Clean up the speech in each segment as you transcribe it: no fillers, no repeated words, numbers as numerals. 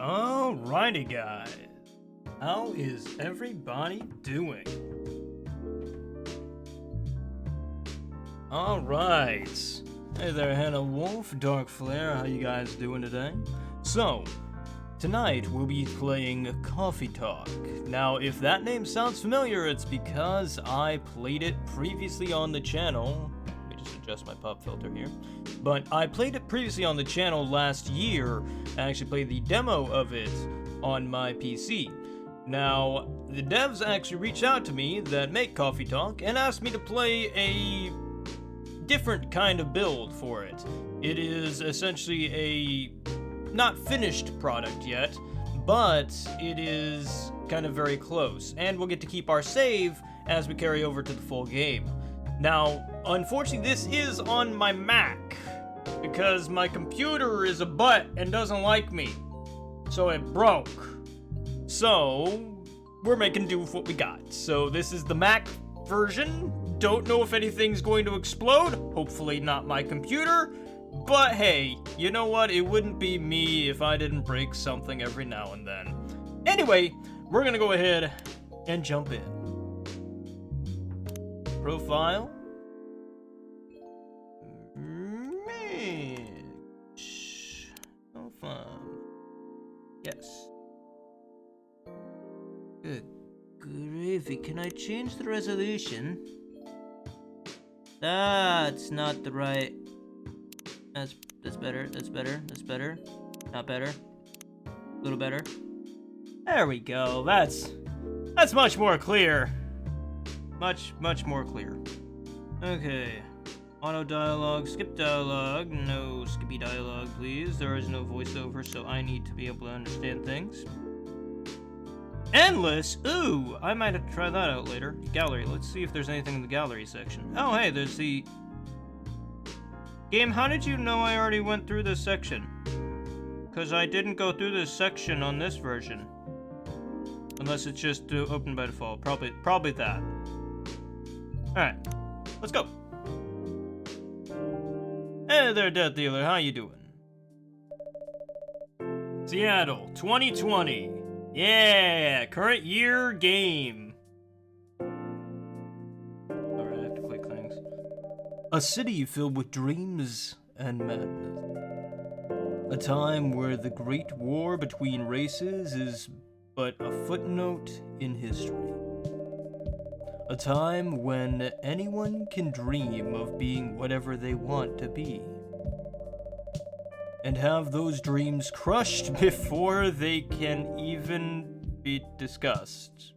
Alrighty guys, how is everybody doing? Alright, hey there Hannah Wolf, Dark Flare, how you guys doing today? So, tonight we'll be playing Coffee Talk. Now if that name sounds familiar, it's because I played it previously on the channel. Let me just adjust my pop filter here. But I played it previously on the channel last year. I actually played the demo of it on my PC. Now, the devs actually reached out to me that make Coffee Talk and asked me to play a different kind of build for it. It is essentially a not finished product yet, but it is kind of very close, and we'll get to keep our save as we carry over to the full game. Now, unfortunately, this is on my Mac, because my computer is a butt and doesn't like me, so it broke. So, we're making do with what we got. So this is the Mac version. Don't know if anything's going to explode, hopefully not my computer, but hey, you know what, it wouldn't be me if I didn't break something every now and then. Anyway, we're gonna go ahead and jump in. Profile. Oh, fun. Yes. Good gravy. Can I change the resolution? That's not the right. That's better. That's better. That's better. Not better. A little better. There we go. That's much more clear. Much more clear. Okay. Auto dialogue. Skip dialogue. No skippy dialogue, please. There is no voiceover, so I need to be able to understand things. Endless? Ooh, I might have to try that out later. Gallery, let's see if there's anything in the gallery section. Oh, hey, there's the... Game, how did you know I already went through this section? Because I didn't go through this section on this version. Unless it's just open by default. Probably that. Alright, let's go. Hey there, Death Dealer, how you doing? Seattle, 2020. Yeah, current year game. Alright, I have to click things. A city filled with dreams and madness. A time where the great war between races is but a footnote in history. A time when anyone can dream of being whatever they want to be. And have those dreams crushed before they can even be discussed.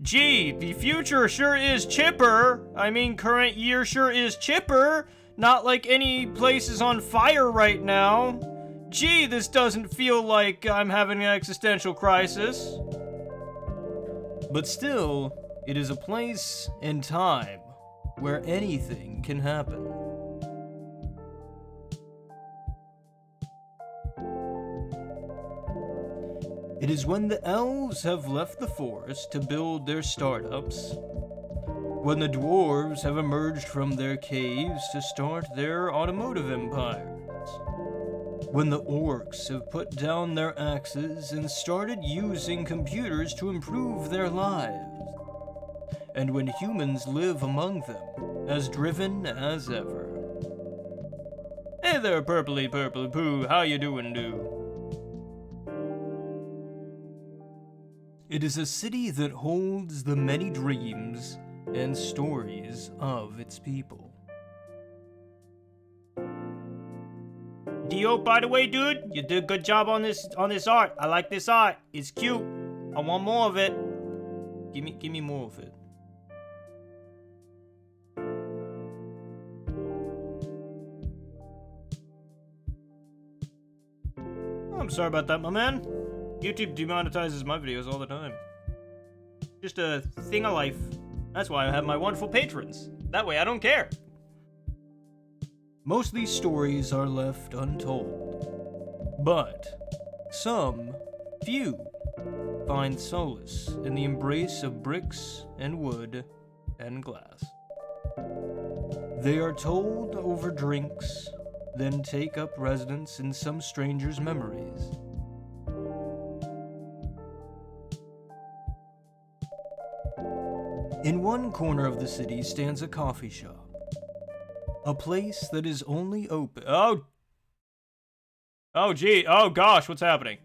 Gee, the future sure is chipper. I mean, current year sure is chipper. Not like any place is on fire right now. Gee, this doesn't feel like I'm having an existential crisis. But still, it is a place and time where anything can happen. It is when the elves have left the forest to build their startups, when the dwarves have emerged from their caves to start their automotive empires, when the orcs have put down their axes and started using computers to improve their lives, and when humans live among them, as driven as ever. Hey there, purpley poo, how you doing, dude? It is a city that holds the many dreams and stories of its people. Dio, by the way, dude, you did a good job on this art. I like this art. It's cute. I want more of it. Give me more of it. I'm sorry about that, my man. YouTube demonetizes my videos all the time. Just a thing of life. That's why I have my wonderful patrons. That way I don't care. Most of these stories are left untold. But some, few, find solace in the embrace of bricks and wood and glass. They are told over drinks, then take up residence in some stranger's memories. In one corner of the city stands a coffee shop. A place that is only open. Oh, gee. Oh, gosh, what's happening?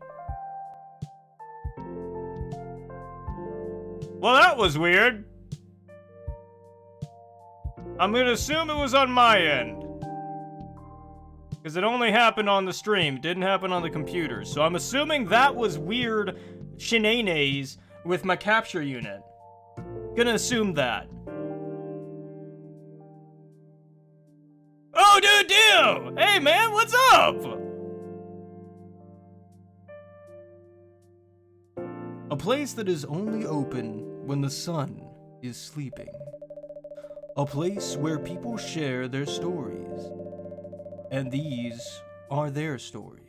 Well, that was weird. I'm gonna assume it was on my end. Because it only happened on the stream, it didn't happen on the computer. So I'm assuming that was weird shenanigans with my capture unit. Gonna assume that. Oh, dude, deal! Hey, man, what's up? A place that is only open when the sun is sleeping. A place where people share their stories. And these are their stories.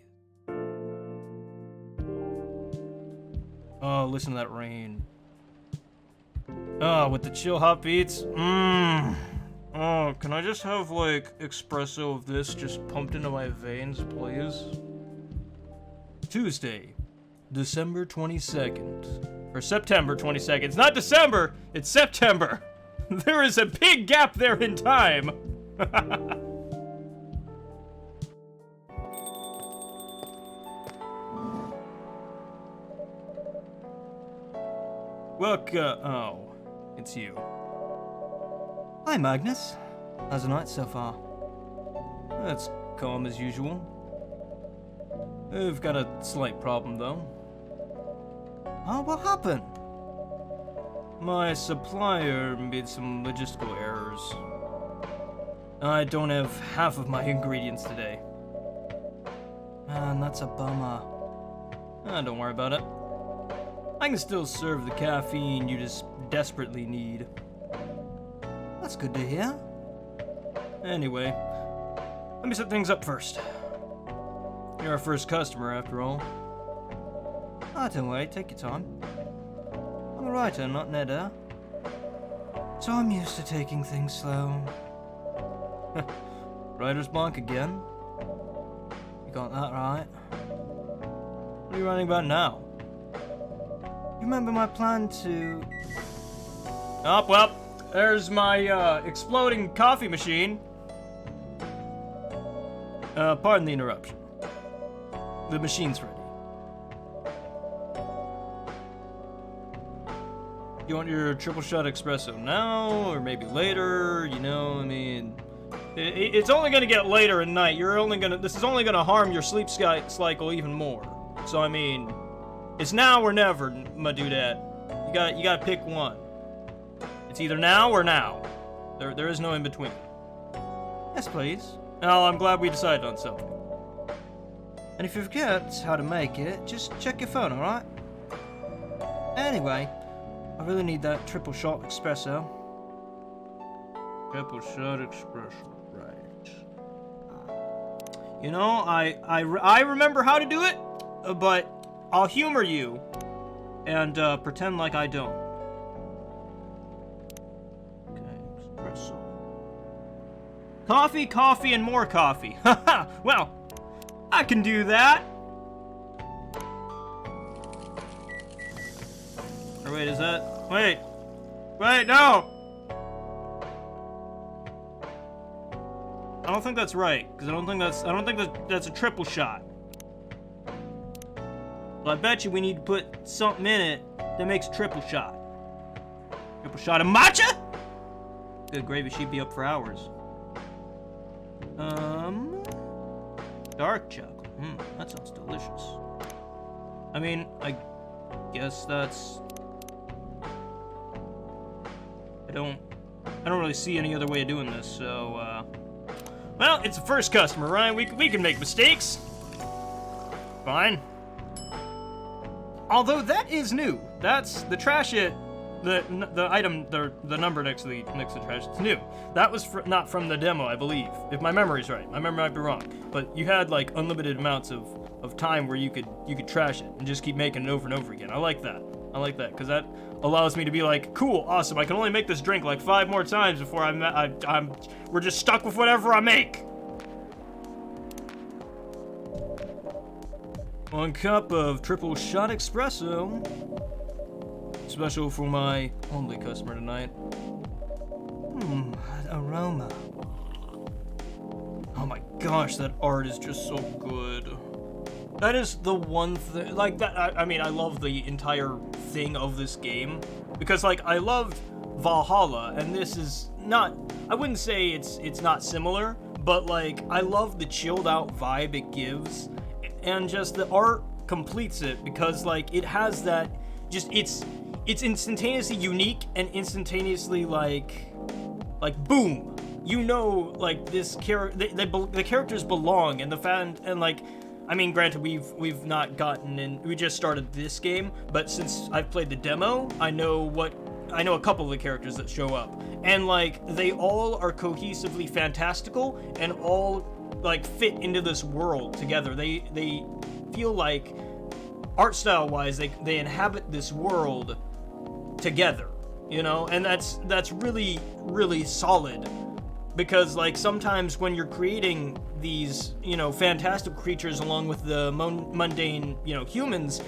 Oh, listen to that rain. Oh, with the chill hot beats. Oh, can I just have, like, espresso of this just pumped into my veins, please? Tuesday, December 22nd. Or September 22nd. It's not December, it's September. There is a big gap there in time. Look, oh, it's you. Hi, Magnus. How's the night so far? That's calm as usual. I've got a slight problem, though. Oh, what happened? My supplier made some logistical errors. I don't have half of my ingredients today. Man, that's a bummer. Don't worry about it. I can still serve the caffeine you just desperately need. That's good to hear. Anyway, let me set things up first. You're our first customer, after all. Don't worry, take your time. I'm a writer, not Noda. So I'm used to taking things slow. Writer's block again? You got that right. What are you writing about now? You remember my plan to... Oh, well, there's my, exploding coffee machine. Pardon the interruption. The machine's ready. You want your triple shot espresso now, or maybe later, you know, I mean... It's only gonna get later at night. This is only gonna harm your sleep cycle even more. So, I mean... It's now or never, my dudette. You gotta pick one. It's either now or now. There is no in between. Yes, please. Oh, I'm glad we decided on something. And if you forget how to make it, just check your phone, alright? Anyway, I really need that triple shot espresso. Triple shot espresso, right. You know, I remember how to do it, but I'll humor you and pretend like I don't. Okay, espresso. Coffee, coffee, and more coffee. Haha, well, I can do that. Or wait, is that... Wait, no! I don't think that's right, because I don't think that's a triple shot. Well, I bet you we need to put something in it that makes a triple shot. Triple shot of matcha? Good gravy, she'd be up for hours. Dark chocolate. That sounds delicious. I mean, I guess that's... I don't really see any other way of doing this, so, well, it's the first customer, right? We can make mistakes. Fine. Although that is new. That's the trash it. The item, the number next to the trash, it's new. That was not from the demo, I believe, if my memory's right. My memory might be wrong, but you had like unlimited amounts of time where you could trash it and just keep making it over and over again. I like that, because that allows me to be like, cool, awesome. I can only make this drink like 5 more times before we're just stuck with whatever I make. 1 cup of triple shot espresso. Special for my only customer tonight. That aroma. Oh my gosh, that art is just so good. That is the one thing, like, that, I mean, I love the entire thing of this game, because, like, I loved Valhalla, and this is not, I wouldn't say it's not similar, but, like, I love the chilled out vibe it gives, and just the art completes it, because, like, it has that, just, it's instantaneously unique, and instantaneously, like, boom, you know, like, this the characters belong, and the fan, and, like, I mean, granted, we've not gotten in, we just started this game, but since I've played the demo, I know a couple of the characters that show up, and, like, they all are cohesively fantastical, and all, like, fit into this world together. They feel like, art style wise, they inhabit this world together, you know, and that's really, really solid. Because, like, sometimes when you're creating these, you know, fantastical creatures along with the mundane, you know, humans,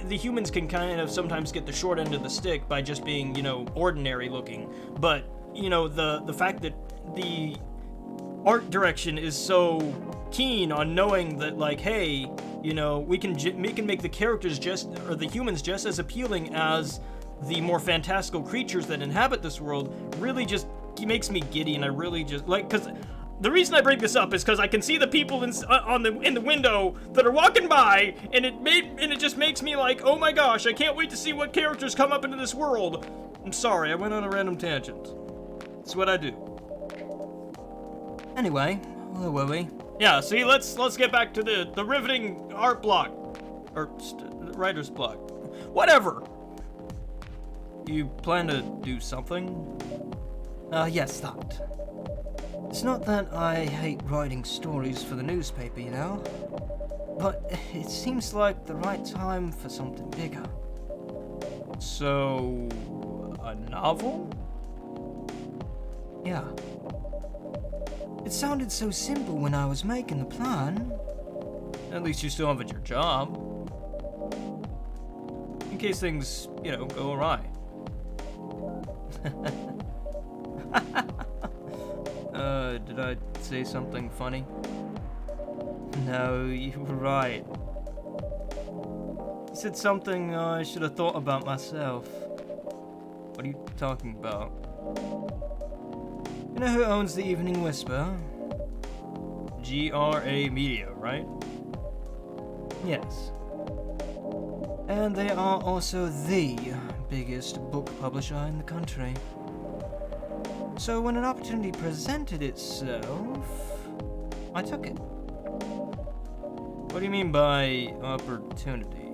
the humans can kind of sometimes get the short end of the stick by just being, you know, ordinary looking. But, you know, the fact that the art direction is so keen on knowing that, like, hey, you know, we can make the characters or the humans just as appealing as the more fantastical creatures that inhabit this world, really just makes me giddy, and I really just, like, because the reason I bring this up is because I can see the people in the window that are walking by, and it just makes me like, oh my gosh, I can't wait to see what characters come up into this world. I'm sorry, I went on a random tangent. That's what I do. Anyway, where were we? Yeah, see, let's get back to the riveting art block, or writer's block, whatever. You plan to do something? Yes, that. It's not that I hate writing stories for the newspaper, you know, but it seems like the right time for something bigger. So, a novel? Yeah. It sounded so simple when I was making the plan. At least you still have your job. In case things, you know, go awry. Did I say something funny? No, you were right. You said something I should have thought about myself. What are you talking about? You know who owns the Evening Whisper? GRA Media, right? Yes. And they are also the biggest book publisher in the country. So when an opportunity presented itself, I took it. What do you mean by opportunity?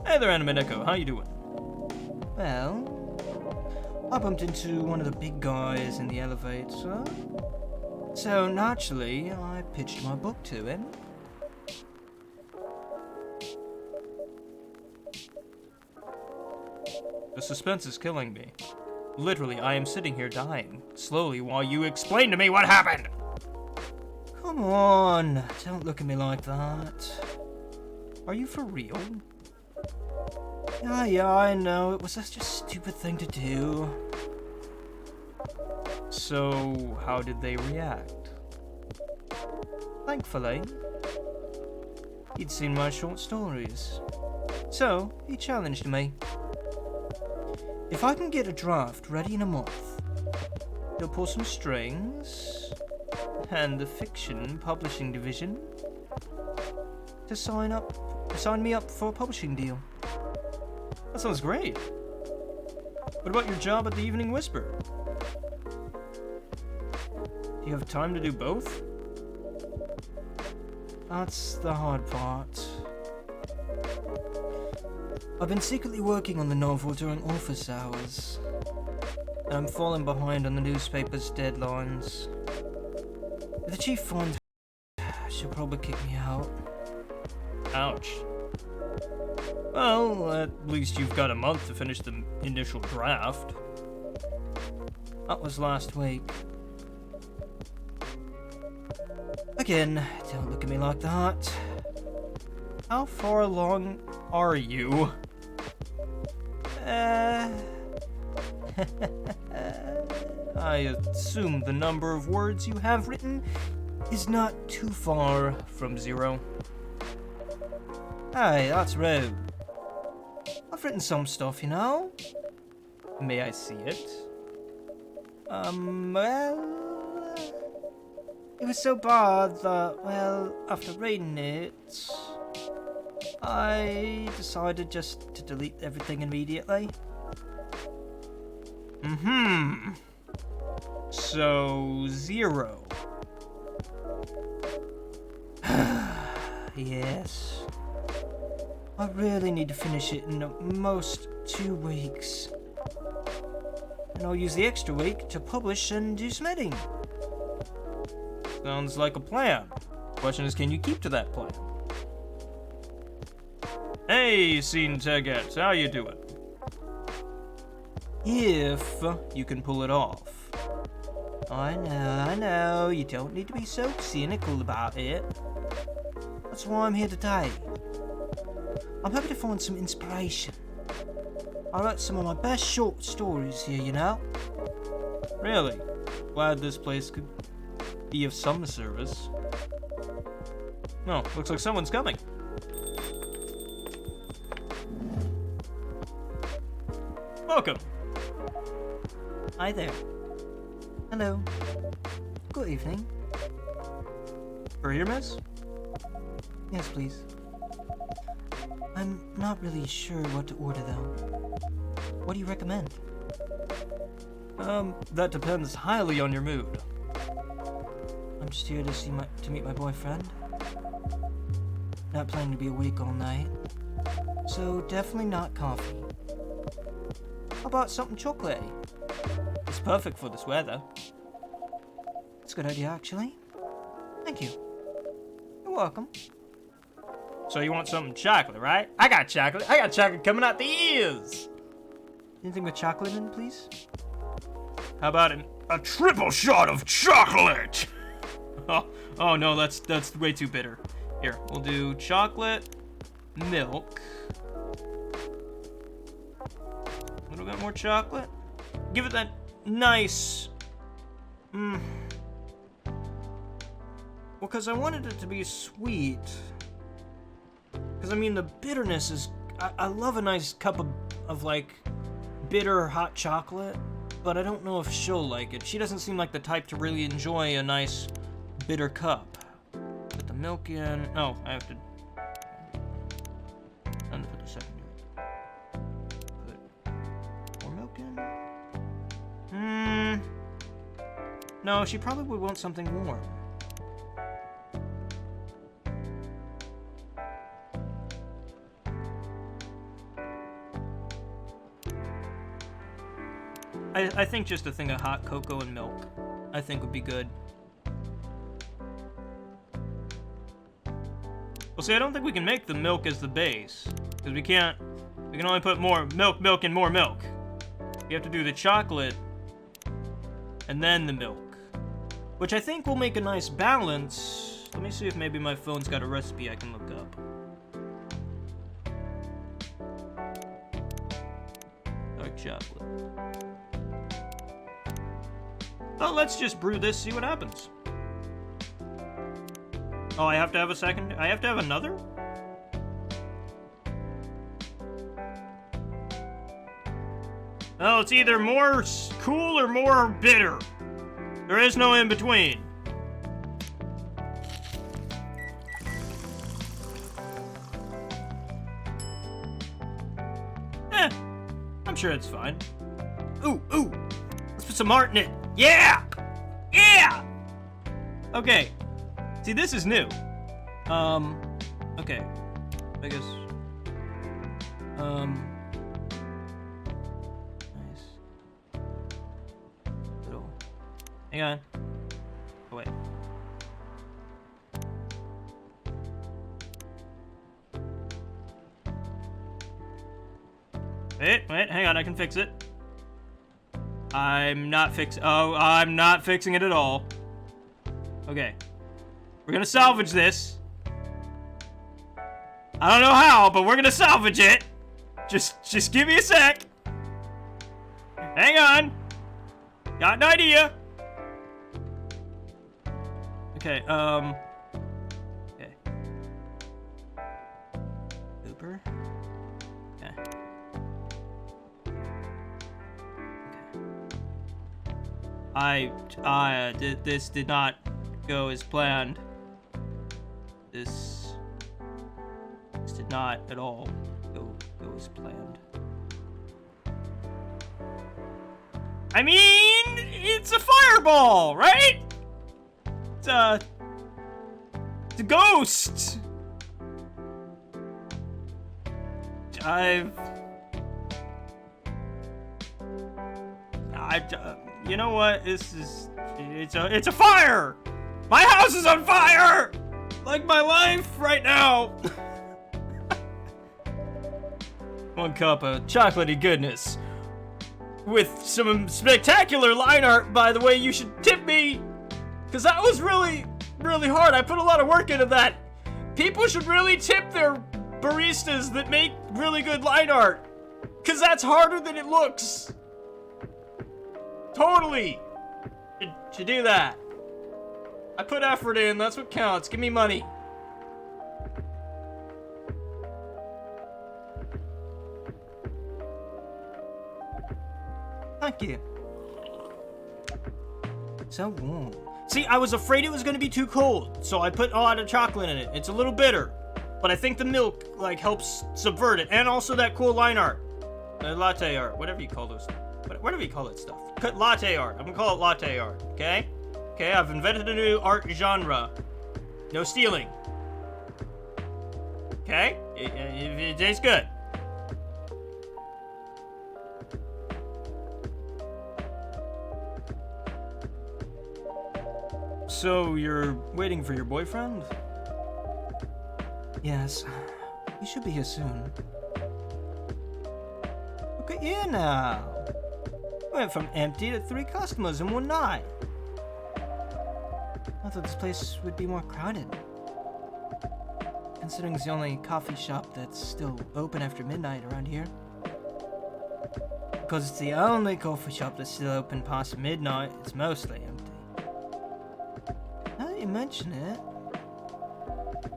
Hey there, Animinico, how you doing? Well, I bumped into one of the big guys in the elevator, so naturally I pitched my book to him. The suspense is killing me. Literally, I am sitting here dying, slowly, while you explain to me what happened! Come on, don't look at me like that. Are you for real? Yeah, I know, it was such a stupid thing to do. So, how did they react? Thankfully, he'd seen my short stories. So, he challenged me. If I can get a draft ready in a month, he'll pull some strings, and the fiction publishing division to sign me up for a publishing deal. That sounds great. What about your job at the Evening Whisper? Do you have time to do both? That's the hard part. I've been secretly working on the novel during office hours, and I'm falling behind on the newspaper's deadlines. If the chief finds she'll probably kick me out. Ouch. Well, at least you've got a month to finish the initial draft. That was last week. Again, don't look at me like that. How far along are you? I assume the number of words you have written is not too far from 0. Hey, that's rude. I've written some stuff, you know. May I see it? Well... It was so bad that, well, after reading it, I decided just to delete everything immediately. So, 0. Yes. I really need to finish it in at most 2 weeks. And I'll use the extra week to publish and do some editing. Sounds like a plan. Question is, can you keep to that plan? Hey, Scene Teget, how you doing? If you can pull it off. I know, you don't need to be so cynical about it. That's why I'm here today. I'm hoping to find some inspiration. I wrote some of my best short stories here, you know? Really? Glad this place could be of some service. Oh, looks like someone's coming. Welcome. Hi there. Hello. Good evening. Courier, miss? Yes, please. I'm not really sure what to order, though. What do you recommend? That depends highly on your mood. I'm just here to meet my boyfriend. Not planning to be awake all night. So definitely not coffee. How about something chocolatey? It's perfect for this weather. That's a good idea, actually. Thank you. You're welcome. So you want something chocolate, right? I got chocolate. I got chocolate coming out the ears. Anything with chocolate in it, please? How about a triple shot of chocolate? Oh no, that's way too bitter. Here, we'll do chocolate, milk. A little bit more chocolate. Give it that nice... Well, because I wanted it to be sweet. Because, I mean, the bitterness is... I love a nice cup of, like, bitter hot chocolate. But I don't know if she'll like it. She doesn't seem like the type to really enjoy a nice bitter cup. Put the milk in... Oh, I have to... I'm gonna put the second in. Put more milk in. No, she probably would want something warm. I think just a thing of hot cocoa and milk, I think would be good. Well, see, I don't think we can make the milk as the base, because we can only put more milk, and more milk. You have to do the chocolate, and then the milk, which I think will make a nice balance. Let me see if maybe my phone's got a recipe I can look up. Dark chocolate. Oh, let's just brew this, see what happens. Oh, I have to have a second? I have to have another? Oh, it's either more cool or more bitter. There is no in between. I'm sure it's fine. Ooh, let's put some art in it. Yeah! Okay. See, this is new. Okay. I guess. Nice. Little. Hang on. Oh, wait. Wait, hang on, I can fix it. I'm not fixing it at all. Okay. We're gonna salvage this. I don't know how, but we're gonna salvage it. Just give me a sec. Hang on! Got an idea! Okay, okay. Uber? Okay. This did not go as planned. This did not at all go as planned. I mean, it's a fireball, right? It's a ghost. You know what? It's a fire. My house is on fire, like my life right now. One cup of chocolatey goodness. With some spectacular line art, by the way. You should tip me, because that was really, really hard. I put a lot of work into that. People should really tip their baristas that make really good line art, because that's harder than it looks. Totally. Should do that. I put effort in, that's what counts. Give me money. Thank you. So warm. See, I was afraid it was going to be too cold, so I put a lot of chocolate in it. It's a little bitter, but I think the milk, like, helps subvert it. And also that cool line art. Latte art, whatever you call those. Whatever you call that stuff. Latte art. I'm going to call it latte art, okay? Okay, I've invented a new art genre. No stealing. Okay? It tastes good. So, you're waiting for your boyfriend? Yes. He should be here soon. Look at you now. Went from empty to 3 customers in one night. I thought this place would be more crowded. Considering it's the only coffee shop that's still open after midnight around here. Because it's the only coffee shop that's still open past midnight, it's mostly empty. Now that you mention it,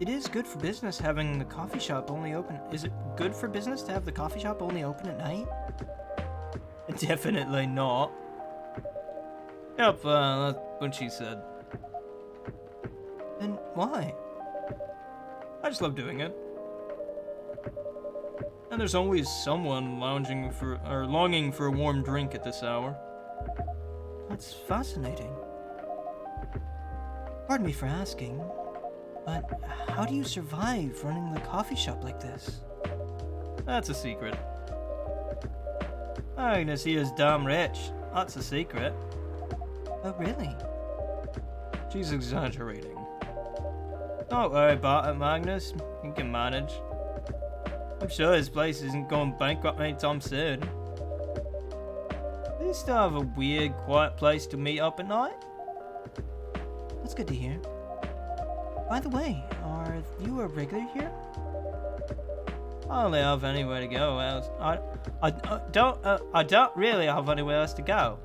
it is good for business having the coffee shop only open. Is it good for business to have the coffee shop only open at night? Definitely not. Yep, that's what she said. Then why? I just love doing it. And there's always someone longing for a warm drink at this hour. That's fascinating. Pardon me for asking, but how do you survive running the coffee shop like this? That's a secret. Agnes is damn rich. That's a secret. Oh, really? She's exaggerating. Don't worry about it, Magnus. You can manage. I'm sure this place isn't going bankrupt anytime soon. Do you still have a weird, quiet place to meet up at night? That's good to hear. By the way, are you a regular here? I only have anywhere to go else. I don't really have anywhere else to go.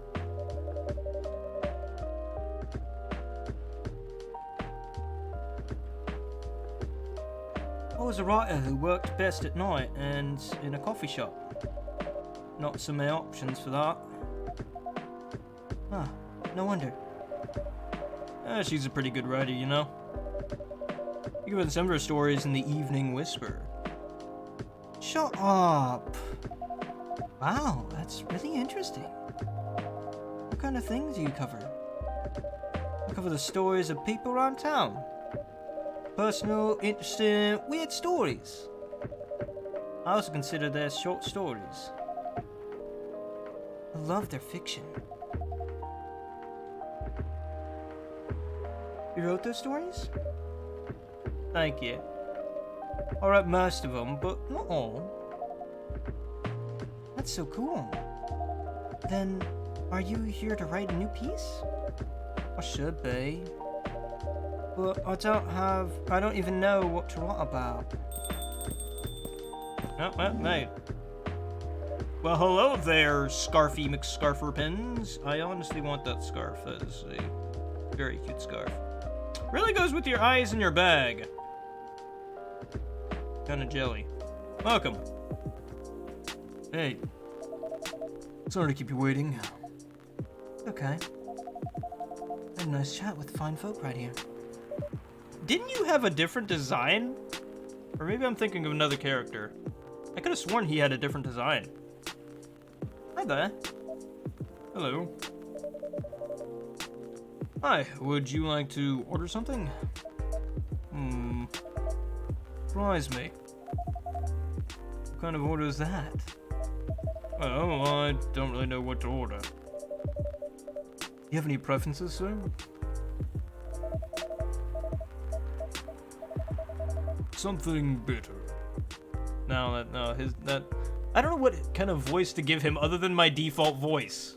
I was a writer who worked best at night and in a coffee shop. Not so many options for that. Ah, no wonder. She's a pretty good writer, you know. You can some of her stories in the Evening Whisper. Shut up! Wow, that's really interesting. What kind of things do you cover? I cover the stories of people around town. Personal, interesting, weird stories. I also consider their short stories. I love their fiction. You wrote those stories? Thank you. I wrote most of them, but not all. That's so cool. Then, are you here to write a new piece? I should be. But I don't even know what to write about. Oh, well, mate. Well, hello there, Scarfy McScarferpins. I honestly want that scarf. That is a very cute scarf. Really goes with your eyes in your bag. Kinda jelly. Welcome. Hey. Sorry to keep you waiting. Okay. Had a nice chat with fine folk right here. Didn't you have a different design? Or maybe I'm thinking of another character. I could have sworn he had a different design. Hi there. Hello. Hi, would you like to order something? Surprise me. What kind of order is that? Well, I don't really know what to order. Do you have any preferences, sir? Something bitter. I don't know what kind of voice to give him other than my default voice.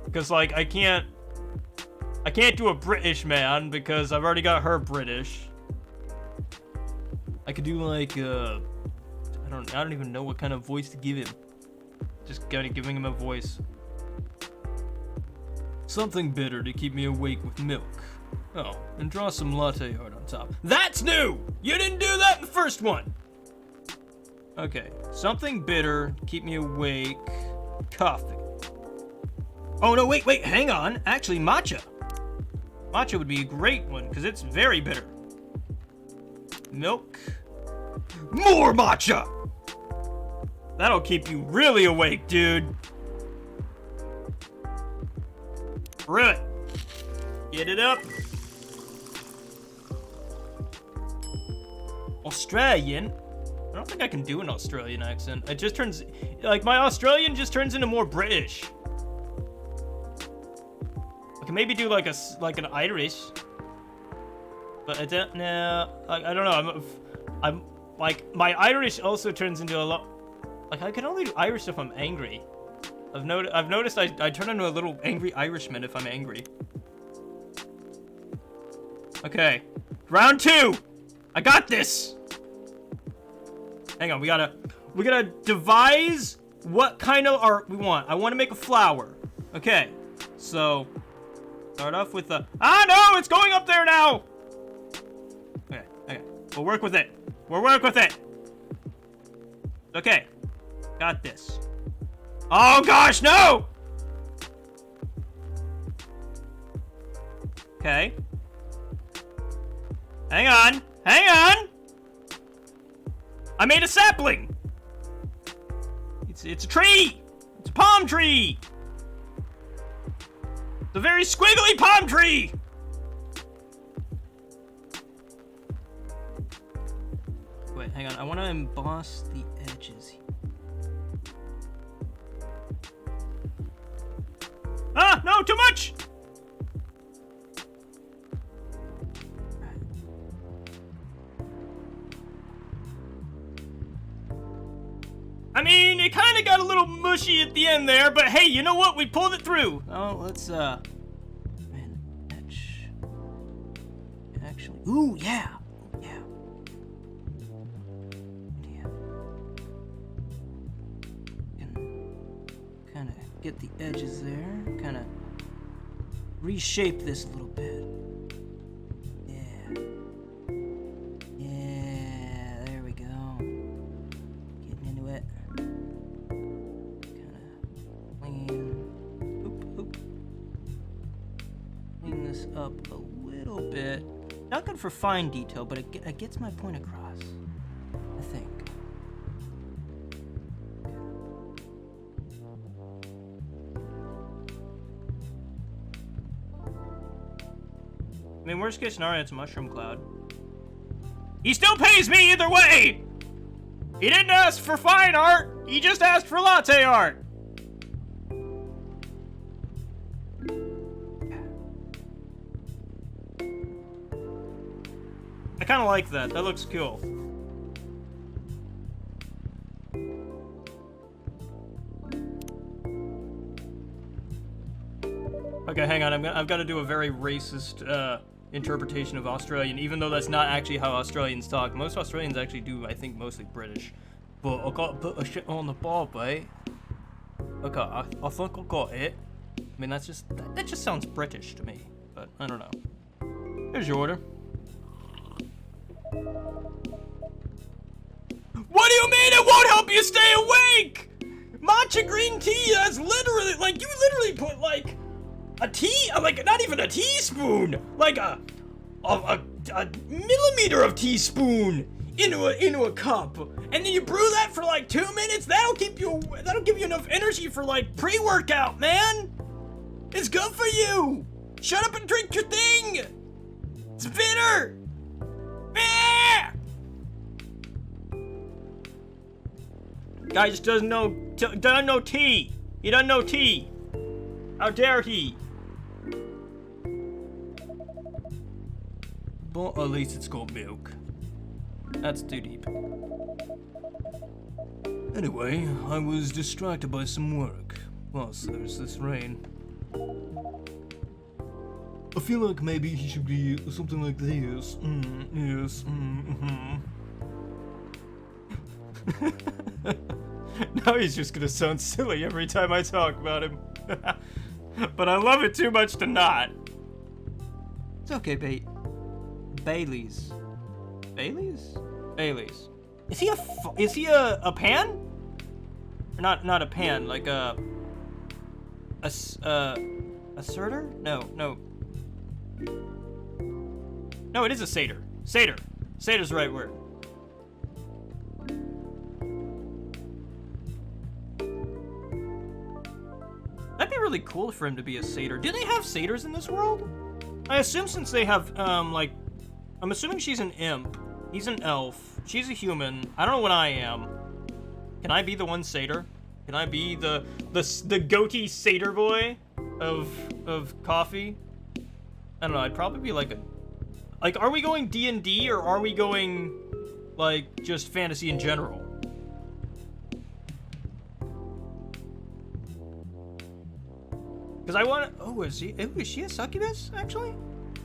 Because, like, I can't do a British man because I've already got her British. I could do, like, I don't even know what kind of voice to give him. Just kind of giving him a voice. Something bitter to keep me awake with milk. Oh, and draw some latte art on top. That's new! You didn't do that in the first one! Okay, something bitter, keep me awake, coffee. Oh no, wait, hang on. Actually, matcha. Matcha would be a great one, because it's very bitter. Milk. More matcha! That'll keep you really awake, dude. Brew it. Get it up. Australian? I don't think I can do an Australian accent. It just turns, like, my Australian just turns into more British. I can maybe do like an Irish, but I don't know. I don't know. I'm like, my Irish also turns into a lot. Like, I can only do Irish if I'm angry. I've noticed I turn into a little angry Irishman if I'm angry. Okay, round 2. I got this. Hang on, we gotta devise what kind of art we want. I want to make a flower. Okay, so start off with the. Ah no, it's going up there now. Okay, we'll work with it. We'll work with it. Okay, got this. Oh gosh, no. Okay. Hang on. I made a sapling! It's a tree! It's a palm tree! It's a very squiggly palm tree! Wait, hang on. I want to emboss the edges. Ah! No, too much! I mean, it kind of got a little mushy at the end there, but hey, you know what? We pulled it through. Oh, let's, man, etch. Actually, ooh, yeah. Can kind of get the edges there, kind of reshape this a little bit. Yeah, there we go. Getting into it. Clean this up a little bit. Not good for fine detail, but it gets my point across, I think. I mean, worst case scenario, it's a mushroom cloud. He still pays me either way! He didn't ask for fine art, he just asked for latte art! I kind of like that. That looks cool. Okay, hang on. I've got to do a very racist interpretation of Australian, even though that's not actually how Australians talk. Most Australians actually do, I think, mostly British. But I got to put a shit on the bob, eh? Okay, I think I got it. I mean, that just sounds British to me, but I don't know. Here's your order. What do you mean it won't help you stay awake? Matcha green tea, that's literally, like, you literally put, like, a tea, like, not even a teaspoon, like a millimeter of teaspoon into a cup, and then you brew that for, like, 2 minutes. That'll give you enough energy for, like, pre-workout, man. It's good for you. Shut up and drink your thing. It's bitter. Ah! Guy just doesn't know tea. He doesn't know tea. How dare he? But at least it's got milk. That's too deep. Anyway, I was distracted by some work. Plus, there's this rain. I feel like maybe he should be something like this. Yes. Now he's just gonna sound silly every time I talk about him. But I love it too much to not. It's okay, Bailey's. Bailey's? Bailey's. Is he a pan? Or not a pan, like a satyr? No. No, it is a satyr. Satyr. Satyr's the right word. That'd be really cool for him to be a satyr. Do they have satyrs in this world? I assume since they have, like, I'm assuming she's an imp. He's an elf. She's a human. I don't know what I am. Can I be the one satyr? Can I be the goatee satyr boy of coffee? I don't know. I'd probably be like are we going D&D or are we going like just fantasy in general? Because I want to. Oh, is she a succubus actually?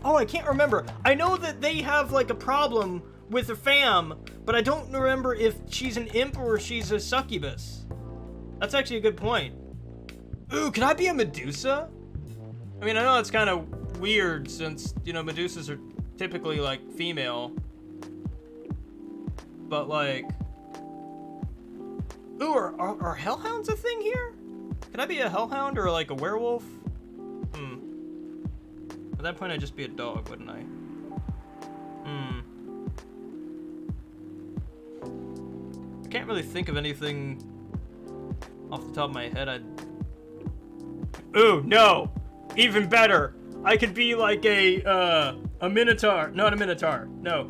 Oh, I can't remember. I know that they have like a problem with the fam, but I don't remember if she's an imp or she's a succubus. That's actually a good point. Ooh, can I be a Medusa? I mean, I know it's kind of weird since, you know, Medusas are typically like female. But like, ooh, are hellhounds a thing here? Can I be a hellhound or like a werewolf? At that point, I'd just be a dog, wouldn't I? I can't really think of anything off the top of my head. Ooh, no! Even better! I could be like a minotaur. Not a minotaur. No.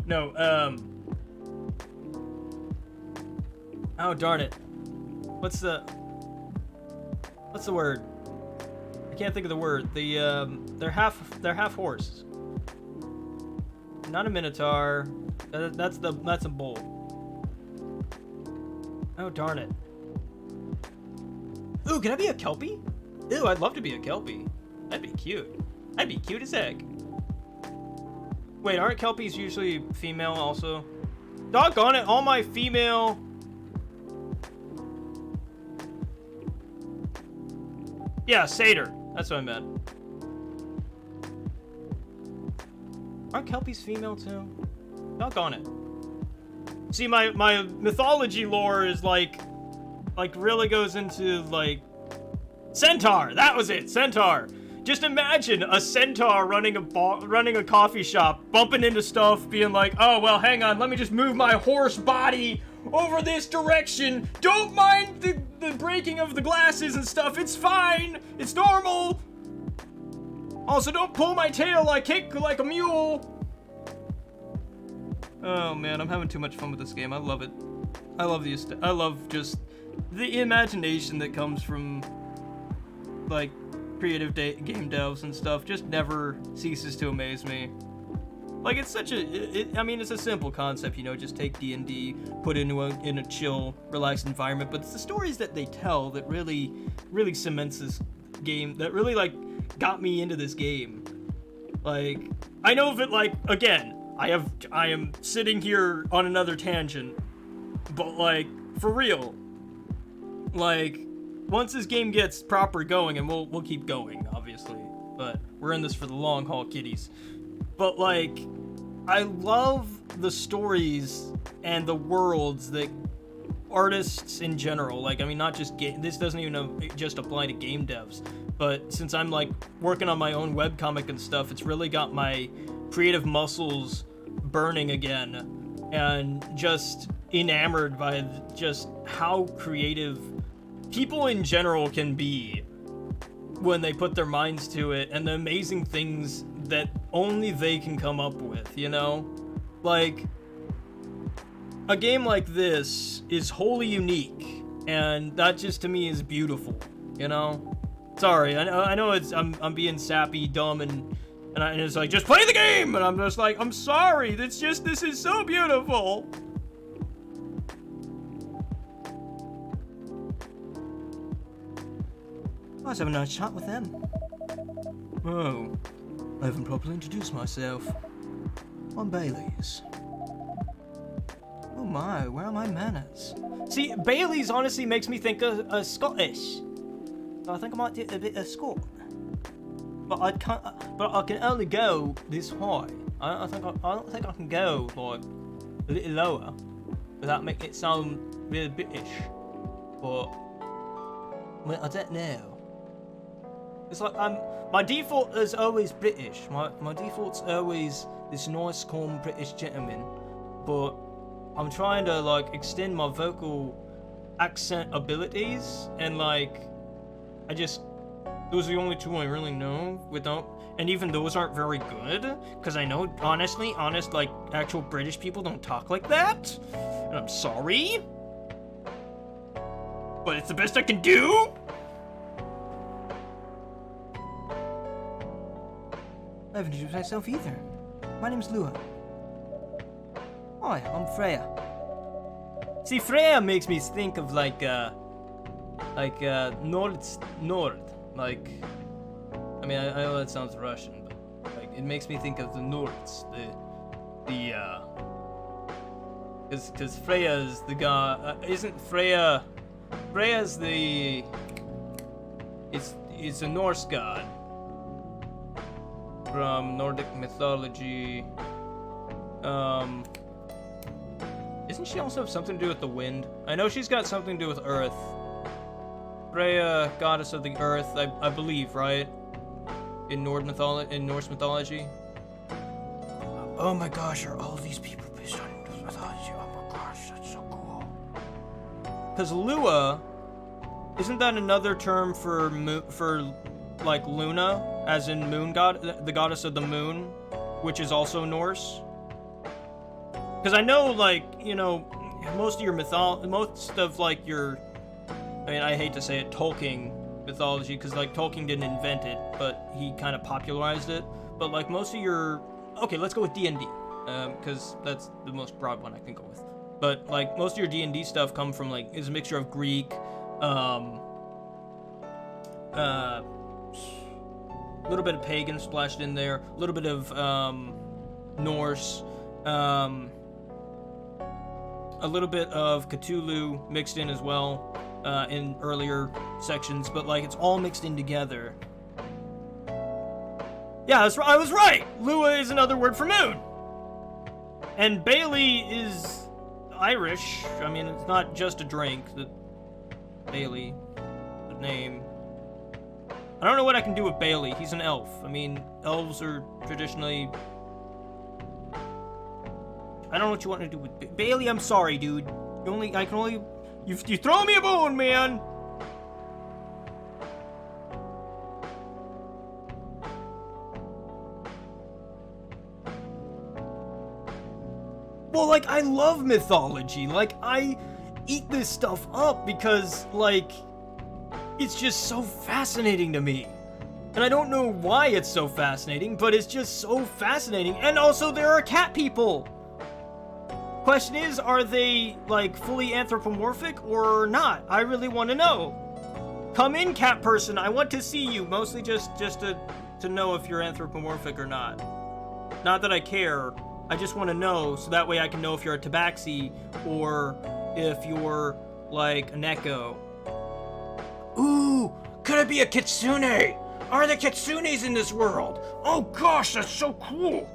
Oh, darn it. What's the word? I can't think of the word. They're half horse. Not a minotaur. That's a bull. Oh, darn it. Ooh, can I be a kelpie? Ew, I'd love to be a kelpie. That'd be cute. I'd be cute as heck. Wait, aren't kelpies usually female also? Doggone it, all my female... Yeah, satyr. That's what I meant. Aren't kelpies female too? Doggone it. See, my mythology lore is like really goes into like centaur. That was it, centaur. Just imagine a centaur running a coffee shop, bumping into stuff, being like, oh well, hang on, let me just move my horse body over this direction. Don't mind the breaking of the glasses and stuff. It's fine. It's normal. Also, don't pull my tail. I kick like a mule. Oh man, I'm having too much fun with this game. I love it. I love just the imagination that comes from like creative game devs and stuff. Just never ceases to amaze me. Like it's such I mean, it's a simple concept, you know. Just take D&D, put it in a chill, relaxed environment. But it's the stories that they tell that really cements this game. That really like got me into this game. Like I know that like again. I am sitting here on another tangent, but like for real, like once this game gets proper going, and we'll keep going, obviously, but we're in this for the long haul, kiddies. But like, I love the stories and the worlds that artists in general, like, I mean, not just this doesn't even just apply to game devs, but since I'm like working on my own webcomic and stuff, it's really got my creative muscles burning again, and just enamored by just how creative people in general can be when they put their minds to it, and the amazing things that only they can come up with, you know? Like, a game like this is wholly unique, and that just to me is beautiful, you know? Sorry, I know I'm being sappy, dumb, and it's like, just play the game! And I'm just like, I'm sorry, this is so beautiful! Let's have a nice chat with them. Oh, I haven't properly introduced myself. I'm Bailey's. Oh my, where are my manners? See, Bailey's honestly makes me think of Scottish. So I think I might do a bit of Scot. But I can only go this high. I don't think I can go like a little lower without making it sound really British. But Well, I don't know. it's like my default is always British. My default's always this nice, calm British gentleman. But I'm trying to like extend my vocal accent abilities, and like those are the only two I really know and even those aren't very good, because I know honest like actual British people don't talk like that, and I'm sorry, but it's the best I can do. I haven't introduced myself either. My name's Lua. Hi, I'm Freya. See, Freya makes me think of like Nord. Like, I mean, I know that sounds Russian, but like it makes me think of the Nords. Because Freya's the god. Isn't Freya? Freya's the. It's a Norse god from Nordic mythology. Isn't she also have something to do with the wind? I know she's got something to do with Earth. Freya, goddess of the Earth, I believe, right? In Norse mythology. Oh my gosh, are all these people based on Norse mythology? Oh my gosh, that's so cool. Because Lua, isn't that another term for like Luna, as in moon god, the goddess of the moon, which is also Norse? Because I know, like, you know, most of your I mean, I hate to say it, Tolkien mythology, because, like, Tolkien didn't invent it, but he kind of popularized it. But, like, most of your... Okay, let's go with D&D, because that's the most broad one I can go with. But, like, most of your D&D stuff come from, like, is a mixture of Greek, a little bit of pagan splashed in there, a little bit of, Norse, a little bit of Cthulhu mixed in as well. In earlier sections, but like it's all mixed in together. Yeah, I was right! Lua is another word for moon! And Bailey is Irish. I mean, it's not just a drink, Bailey, the name. I don't know what I can do with Bailey. He's an elf. I mean, elves are traditionally... I don't know what you want to do with Bailey. I'm sorry, dude. I can only... You throw me a bone, man! Well, like, I love mythology. Like, I eat this stuff up because, like, it's just so fascinating to me. And I don't know why it's so fascinating, but it's just so fascinating. And also, there are cat people! Question is, are they like fully anthropomorphic or not? I really want to know. Come in, cat person. I want to see you. Mostly just to know if you're anthropomorphic or not. Not that I care. I just want to know, so that way I can know if you're a tabaxi or if you're like an echo. Ooh, Could it be a kitsune? Are there kitsunes in this world? Oh gosh, that's so cool.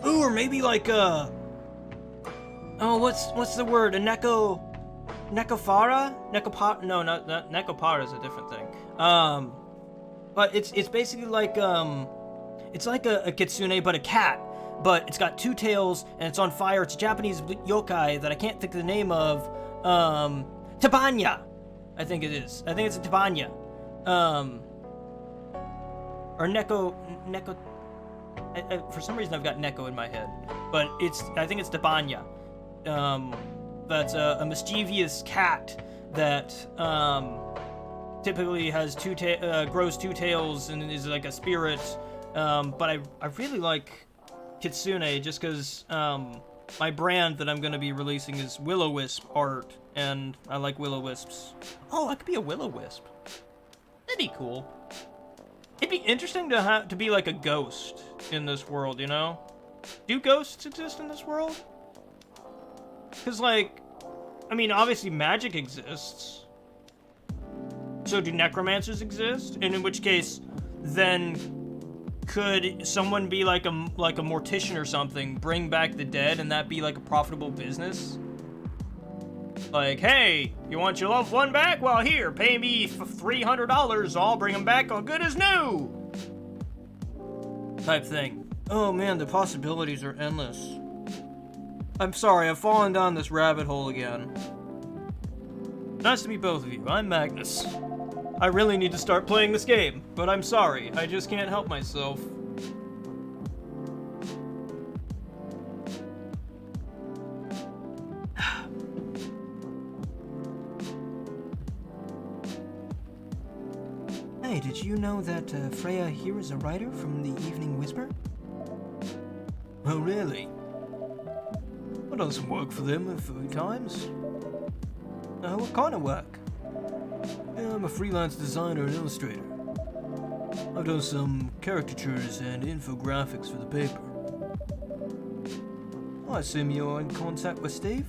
Ooh, or maybe like a... Oh, what's the word? A Nekofara? No, not Nekopara is a different thing. But it's basically like it's like a kitsune but a cat, but it's got two tails and it's on fire. It's a Japanese yokai that I can't think of the name of. Tabanya, I think it is. I think it's a Tabanya. Or Neko. For some reason I've got Neko in my head, but I think it's Tabanya. That's a mischievous cat that typically has grows two tails and is like a spirit. But I really like Kitsune just because my brand that I'm going to be releasing is Will-o-Wisp art, and I like Will-o-Wisps. Oh, I could be a Will-o-Wisp. That'd be cool. It'd be interesting to be like a ghost in this world, you know? Do ghosts exist in this world? Because, like, I mean, obviously magic exists. So do necromancers exist? And in which case, then could someone be like a mortician or something, bring back the dead, and that be like a profitable business? Like, hey, you want your loved one back? Well, here, pay me $300. I'll bring him back all good as new. Type thing. Oh man, the possibilities are endless. I'm sorry, I've fallen down this rabbit hole again. Nice to meet both of you. I'm Magnus. I really need to start playing this game, but I'm sorry, I just can't help myself. Hey, did you know that Freya here is a writer from the Evening Whisper? Oh, really? I've done some work for them a few times. What kind of work? Yeah, I'm a freelance designer and illustrator. I've done some caricatures and infographics for the paper. I assume you're in contact with Steve?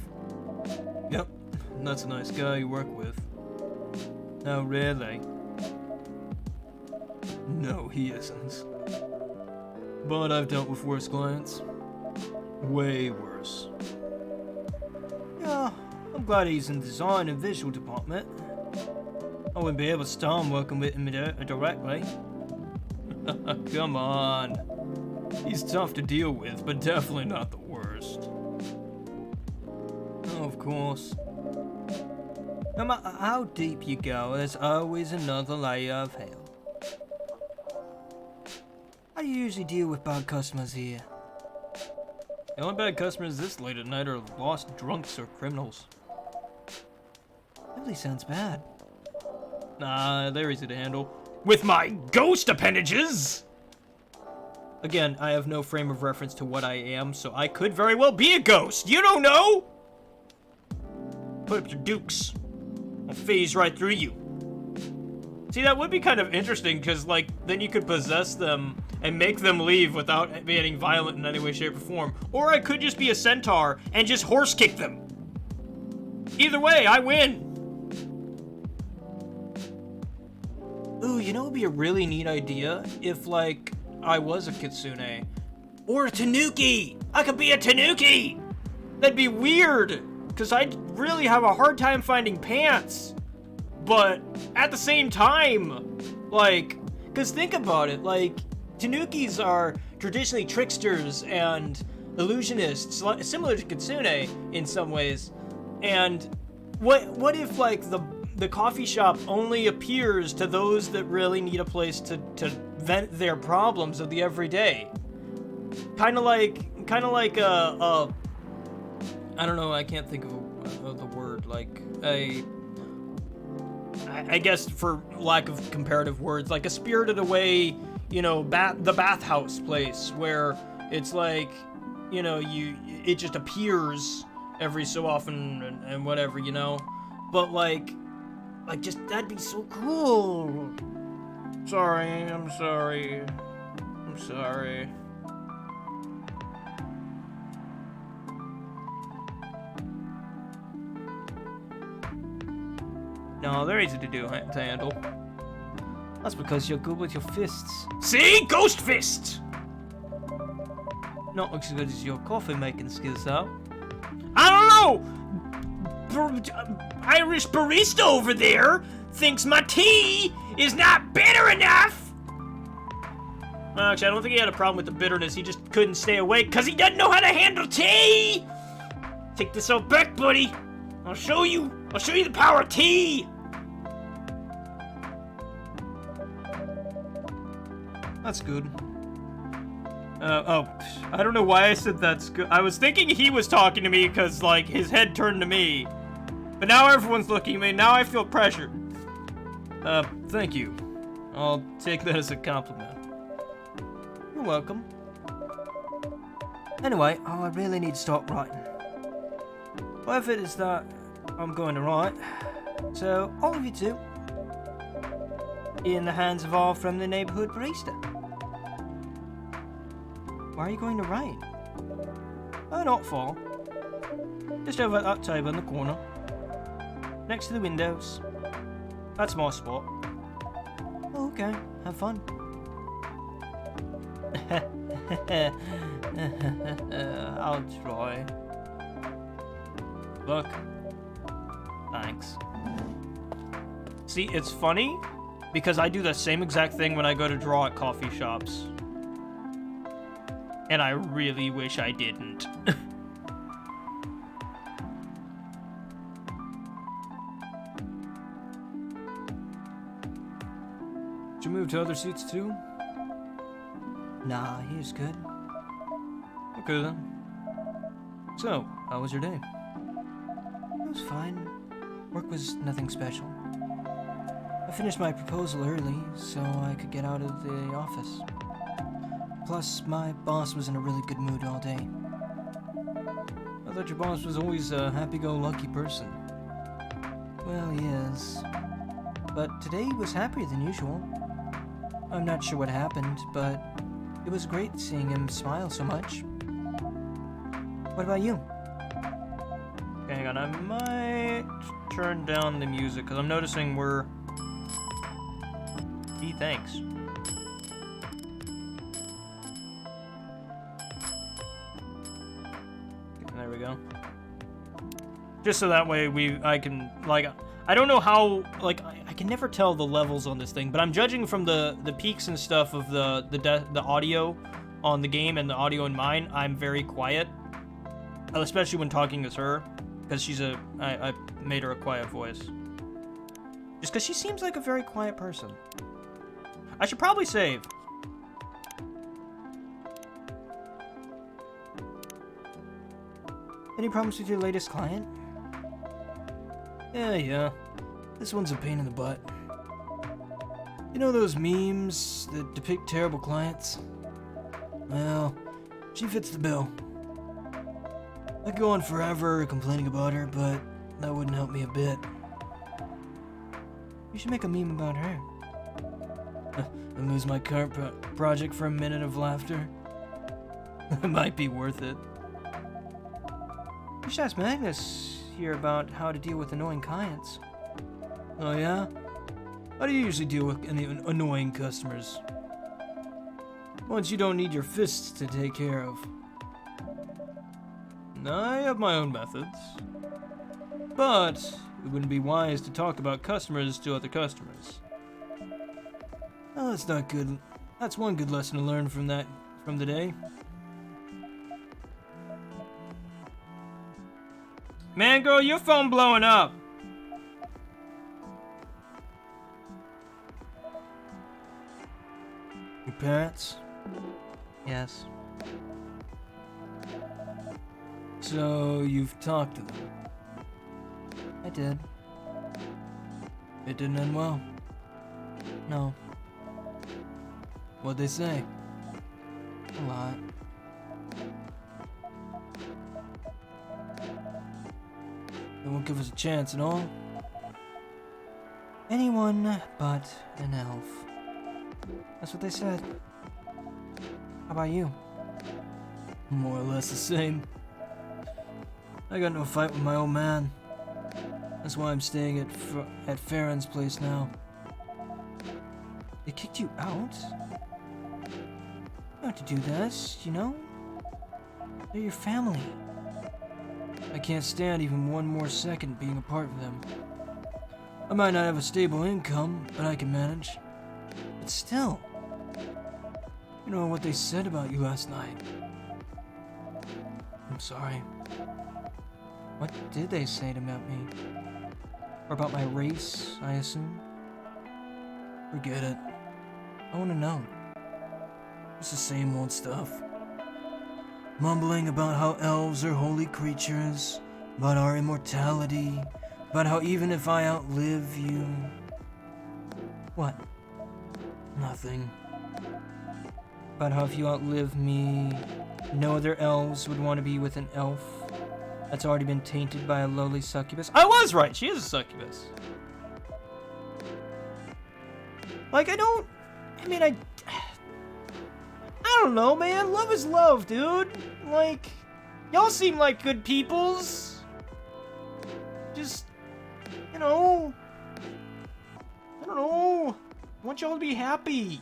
Yep, that's a nice guy you work with. Oh, really? No, he isn't. But I've dealt with worse clients. Way worse. Yeah, I'm glad he's in the design and visual department. I wouldn't be able to start working with him directly. Come on. He's tough to deal with, but definitely not the worst. Oh, of course. No matter how deep you go, there's always another layer of hell. How do you usually deal with bad customers here? The only bad customers this late at night are lost drunks or criminals. Really sounds bad. Nah, they're easy to handle. With my ghost appendages! Again, I have no frame of reference to what I am, so I could very well be a ghost. You don't know! Put up your dukes. I'll phase right through you. See, that would be kind of interesting, because, like, then you could possess them and make them leave without being violent in any way, shape, or form. Or I could just be a centaur and just horse kick them. Either way, I win. Ooh, you know what would be a really neat idea? If, like, I was a kitsune. Or a tanuki! I could be a tanuki! That'd be weird! Because I'd really have a hard time finding pants. But at the same time, like, because think about it, like, tanukis are traditionally tricksters and illusionists, similar to kitsune in some ways. And what if, like, the coffee shop only appears to those that really need a place to vent their problems of the everyday? Kind of like I don't know, I can't think of the word, like I guess for lack of comparative words, like a Spirited Away, you know, the bathhouse place where it's like, you know, it just appears every so often and whatever, you know, but like just that'd be so cool. I'm sorry. No, they're easy to handle. That's because you're good with your fists. See? Ghost fists! Not as good as your coffee making skills, though. I don't know! Irish barista over there thinks my tea is not bitter enough! Well, actually, I don't think he had a problem with the bitterness. He just couldn't stay awake because he doesn't know how to handle tea! Take this out back, buddy. I'll show you the power of tea! That's good. I don't know why I said that's good. I was thinking he was talking to me because, like, his head turned to me. But now everyone's looking at me. Now I feel pressured. Thank you. I'll take that as a compliment. You're welcome. Anyway, I really need to stop writing. Whatever it is that I'm going to write. So, all of you two. In the hands of our friendly neighborhood barista. Why are you going to write? Oh, not far. Just over at that table in the corner. Next to the windows. That's my spot. Oh, okay. Have fun. I'll try. Look. Thanks. See, it's funny because I do the same exact thing when I go to draw at coffee shops. And I really wish I didn't. Did you move to other seats too? Nah, he's good. Okay then. So, how was your day? It was fine. Work was nothing special. I finished my proposal early, so I could get out of the office. Plus, my boss was in a really good mood all day. I thought your boss was always a happy-go-lucky person. Well, he is. But today he was happier than usual. I'm not sure what happened, but it was great seeing him smile so much. What about you? Okay, hang on, I might turn down the music, because I'm noticing we're... Gee, thanks. There we go. Just so that way I can, like, I don't know how, like, I can never tell the levels on this thing, but I'm judging from the peaks and stuff of the audio on the game and the audio in mine. I'm very quiet, especially when talking as her, because she's I made her a quiet voice. Just because she seems like a very quiet person. I should probably save. Any problems with your latest client? Yeah. This one's a pain in the butt. You know those memes that depict terrible clients? Well, she fits the bill. I could go on forever complaining about her, but that wouldn't help me a bit. You should make a meme about her. And lose my current project for a minute of laughter. It might be worth it. You should ask Magnus here about how to deal with annoying clients. Oh yeah? How do you usually deal with any annoying customers? Ones you don't need your fists to take care of. I have my own methods. But it wouldn't be wise to talk about customers to other customers. Oh, that's not good. That's one good lesson to learn from the day. Man, girl, your phone blowing up. Your parents? Yes. So, you've talked to them? I did. It didn't end well? No. What'd they say? A lot. They won't give us a chance at all. Anyone but an elf. That's what they said. How about you? More or less the same. I got no fight with my old man. That's why I'm staying at Farron's place now. They kicked you out? You don't have to do this, you know? They're your family. I can't stand even one more second being apart from them. I might not have a stable income, but I can manage. But still, you know what they said about you last night. I'm sorry. What did they say about me? Or about my race, I assume? Forget it. I want to know. It's the same old stuff. Mumbling about how elves are holy creatures, about our immortality, about how even if I outlive you... What? Nothing. About how if you outlive me, no other elves would want to be with an elf that's already been tainted by a lowly succubus. I was right, she is a succubus. Like, I don't know, man. Love is love, dude. Like, y'all seem like good peoples. Just, you know, I don't know. I want y'all to be happy.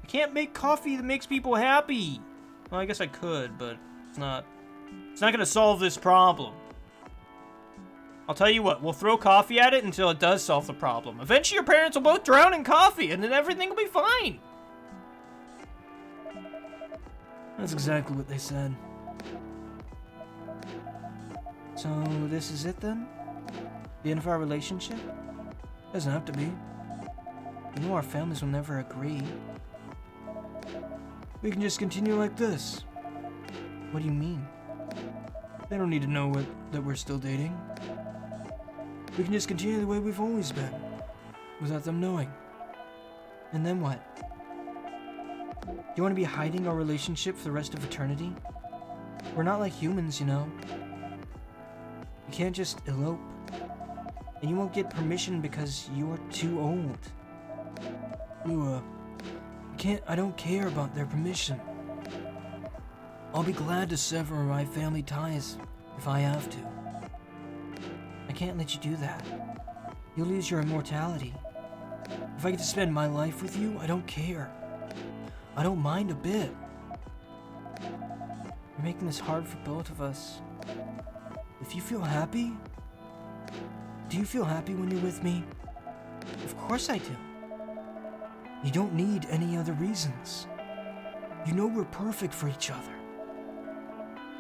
I can't make coffee that makes people happy. Well, I guess I could, but it's not gonna solve this problem. I'll tell you what, we'll throw coffee at it until it does solve the problem. Eventually your parents will both drown in coffee, and then everything will be fine. That's exactly what they said. So, this is it then? The end of our relationship? Doesn't have to be. You know our families will never agree. We can just continue like this. What do you mean? They don't need to know that we're still dating. We can just continue the way we've always been, without them knowing. And then what? Do you want to be hiding our relationship for the rest of eternity? We're not like humans, you know. You can't just elope. And you won't get permission because you're too old. I don't care about their permission. I'll be glad to sever my family ties if I have to. I can't let you do that. You'll lose your immortality. If I get to spend my life with you, I don't care. I don't mind a bit. You're making this hard for both of us. If you feel happy... Do you feel happy when you're with me? Of course I do. You don't need any other reasons. You know we're perfect for each other.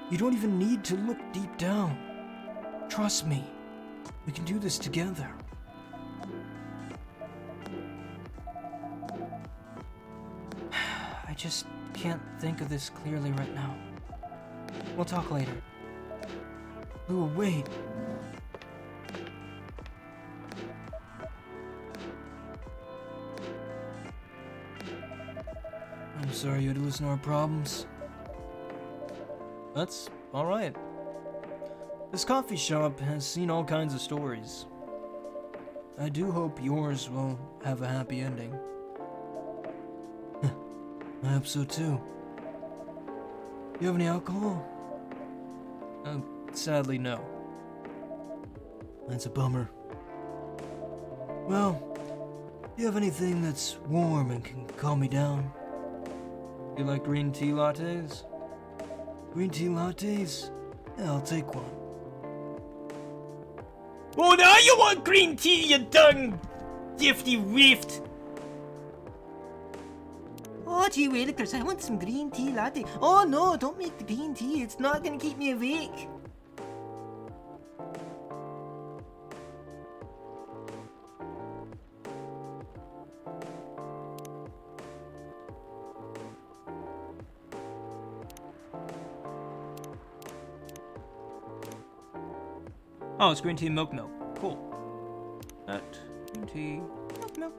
You don't even need to look deep down. Trust me. We can do this together. I just can't think of this clearly right now. We'll talk later. Ooh, wait. I'm sorry you had to listen to our problems. That's alright. This coffee shop has seen all kinds of stories. I do hope yours will have a happy ending. I hope so too. You have any alcohol? Sadly, no. That's a bummer. Well, do you have anything that's warm and can calm me down? You like green tea lattes? Green tea lattes? Yeah, I'll take one. Oh, now you want green tea, you dung gifty rift. Oh, gee willikers, I want some green tea latte. Oh no, don't make the green tea. It's not gonna keep me awake. Oh, it's green tea and milk. Cool. That green tea, milk.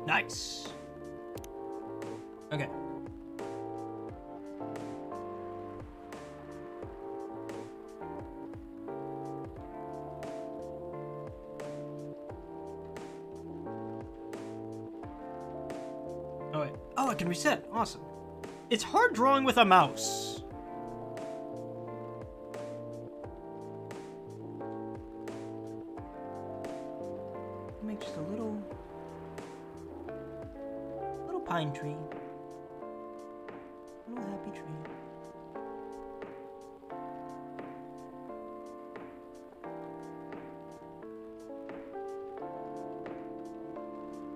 Nice. Okay. Oh wait. Oh, I can reset. Awesome. It's hard drawing with a mouse. little pine tree. Little happy tree.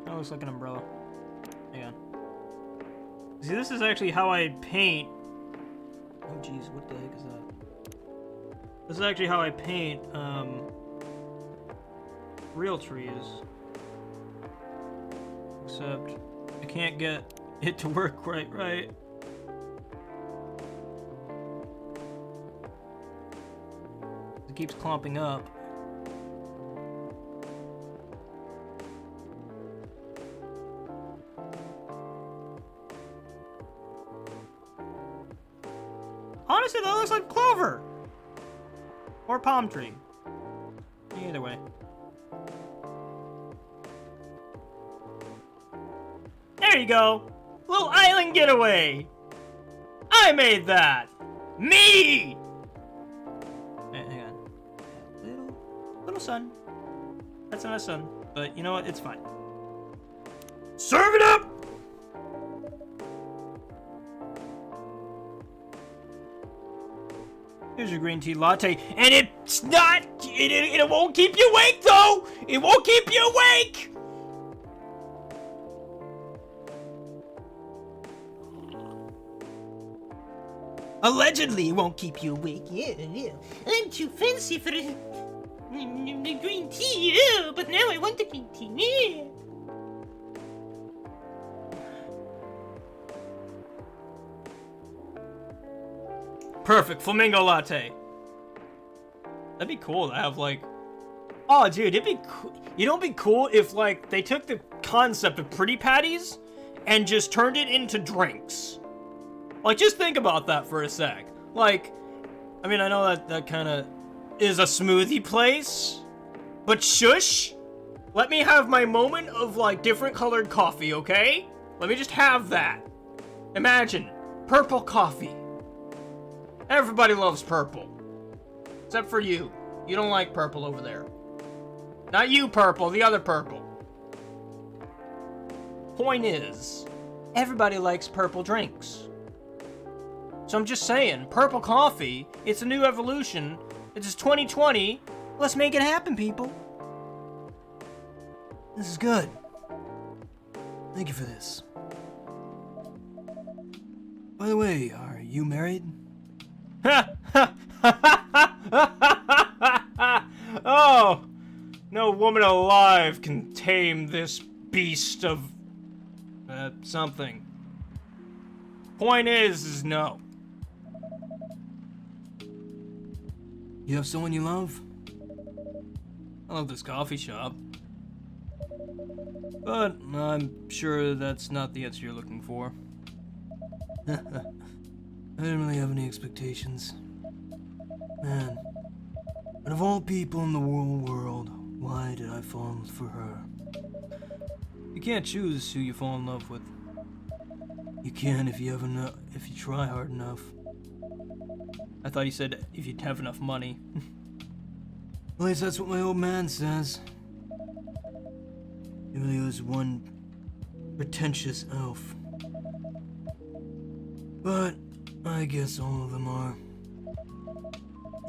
That looks like an umbrella. Hang on. See, this is actually how I paint. Oh, jeez, what the heck is that? This is actually how I paint, real trees. Except, I can't get it to work quite right. It keeps clumping up. Honestly, that looks like clover! Or palm tree. Either way. There you go! Little island getaway! I made that! Me! Hang on. Little sun. That's not a sun. But you know what? It's fine. Serve it up! Here's your green tea latte, and it's not, it won't keep you awake, though! It won't keep you awake! Allegedly, it won't keep you awake. Yeah. I'm too fancy for the green tea, but now I want the green tea. Yeah. Perfect, flamingo latte. That'd be cool to have, like... Oh, dude, it'd be cool. You know, it'd be cool if, like, they took the concept of pretty patties and just turned it into drinks. Like, just think about that for a sec. Like, I mean, I know that kind of is a smoothie place, but shush! Let me have my moment of, like, different colored coffee, okay? Let me just have that. Imagine, purple coffee. Everybody loves purple. Except for you. You don't like purple over there. Not you, purple, the other purple. Point is, everybody likes purple drinks. So I'm just saying, purple coffee, it's a new evolution. It's 2020. Let's make it happen, people. This is good. Thank you for this. By the way, are you married? Oh, no woman alive can tame this beast of something. Point is no. You have someone you love? I love this coffee shop. But I'm sure that's not the answer you're looking for. I didn't really have any expectations. Man, out of all people in the world, why did I fall for her? You can't choose who you fall in love with. You can if you try hard enough. I thought he said if you'd have enough money. At least that's what my old man says. He really was one pretentious elf. But I guess all of them are.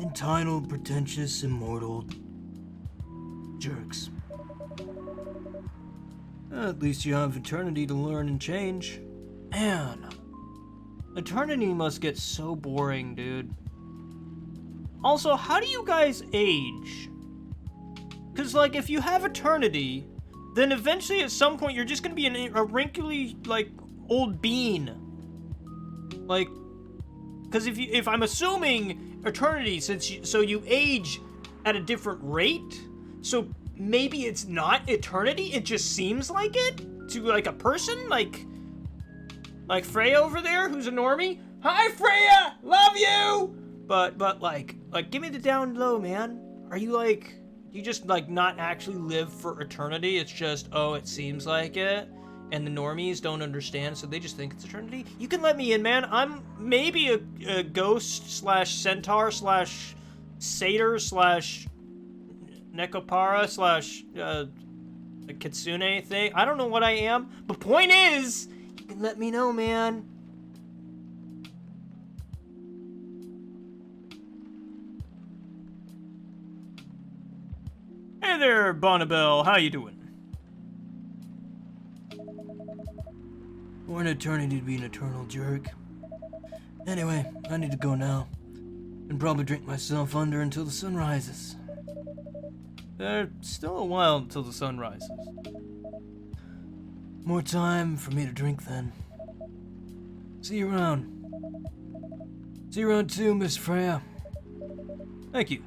Entitled, pretentious, immortal jerks. At least you have eternity to learn and change. Man, eternity must get so boring, dude. Also, how do you guys age? Because, like, if you have eternity, then eventually at some point you're just gonna be a wrinkly, like, old bean. Like, because if I'm assuming eternity, so you age at a different rate, so maybe it's not eternity, it just seems like it to, like, a person, like Freya over there, who's a normie. Hi, Freya! Love you! But like, give me the down low, man. Are you, like, you just, like, not actually live for eternity? It's just, oh, it seems like it, and the normies don't understand, so they just think it's eternity? You can let me in, man. I'm maybe a ghost slash centaur slash satyr slash necopara slash a kitsune thing. I don't know what I am, but point is, you can let me know, man. Hey there, Bonnabelle. How you doing? For an eternity to be an eternal jerk. Anyway, I need to go now. And probably drink myself under until the sun rises. There's still a while until the sun rises. More time for me to drink then. See you around. See you around too, Miss Freya. Thank you.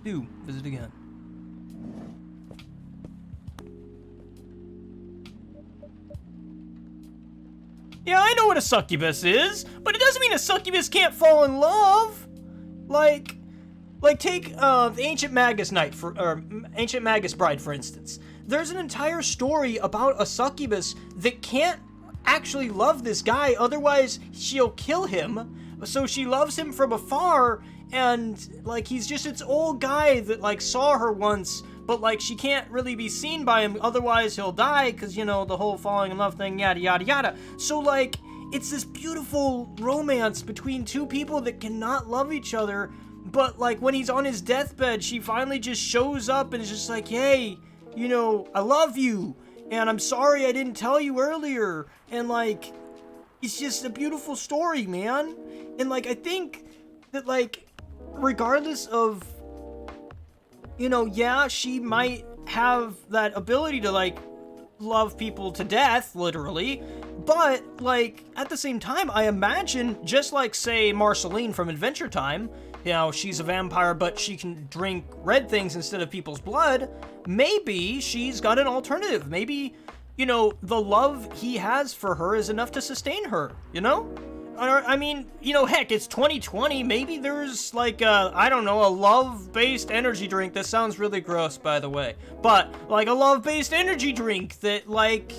Do visit again. Yeah, I know what a succubus is, but it doesn't mean a succubus can't fall in love. Like take the Ancient Magus Knight or Ancient Magus Bride, for instance. There's an entire story about a succubus that can't actually love this guy, otherwise she'll kill him. So she loves him from afar, and like he's just this old guy that like saw her once, but like she can't really be seen by him, otherwise he'll die, because you know the whole falling in love thing, yada yada yada. So like it's this beautiful romance between two people that cannot love each other, but like when he's on his deathbed, she finally just shows up and is just like, hey, you know, I love you, and I'm sorry I didn't tell you earlier, and like it's just a beautiful story, man. And like I think that like regardless of, you know, yeah, she might have that ability to like love people to death, literally, but like at the same time, I imagine just like say Marceline from Adventure Time, you know, she's a vampire but she can drink red things instead of people's blood. Maybe she's got an alternative. Maybe, you know, the love he has for her is enough to sustain her, you know? I mean, you know, heck, it's 2020. Maybe there's like a, I don't know, a love-based energy drink. That sounds really gross, by the way. But like a love-based energy drink that like,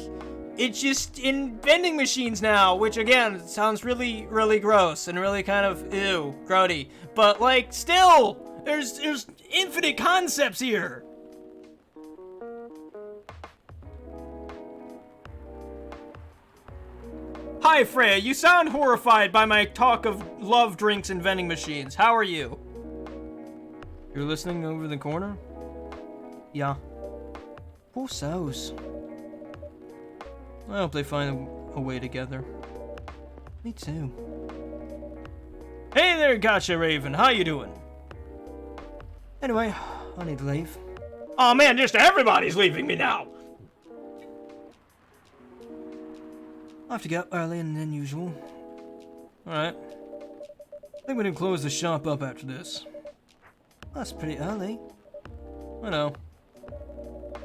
it's just in vending machines now, which again, sounds really, really gross and really kind of, ew, grody. But like, still, there's infinite concepts here. Hi, Freya. You sound horrified by my talk of love drinks and vending machines. How are you? You're listening over the corner? Yeah. Poor souls. I hope they find a way together. Me too. Hey there, Gotcha Raven. How you doing? Anyway, I need to leave. Oh man, just everybody's leaving me now. I'll have to get up earlier than usual. Alright. I think we can close the shop up after this. That's pretty early. I know.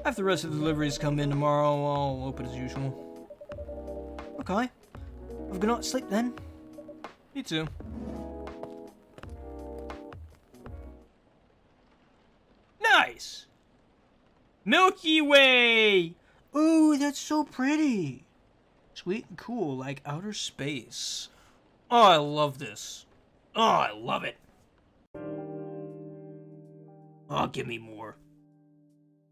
After the rest of the deliveries come in tomorrow, I'll open as usual. Okay. Have a good night's sleep then. Me too. Nice! Milky Way! Ooh, that's so pretty. Sweet and cool, like outer space. Oh, I love this. Oh, I love it. Oh, give me more.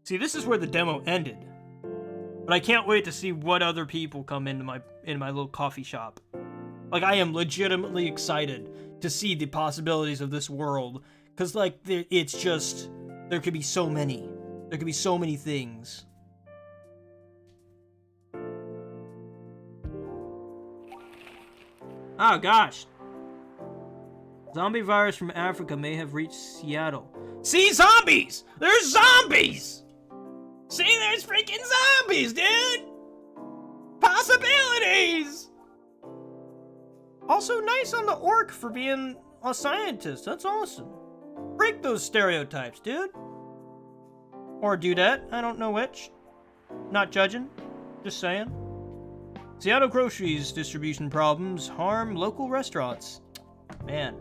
See, this is where the demo ended. But I can't wait to see what other people come into my little coffee shop. Like, I am legitimately excited to see the possibilities of this world. Because, like, it's just, there could be so many. There could be so many things. Oh gosh. Zombie virus from Africa may have reached Seattle. See, zombies! There's zombies! See, there's freaking zombies, dude! Possibilities! Also, nice on the orc for being a scientist. That's awesome. Break those stereotypes, dude. Or dudette. I don't know which. Not judging. Just saying. Seattle groceries distribution problems harm local restaurants. Man,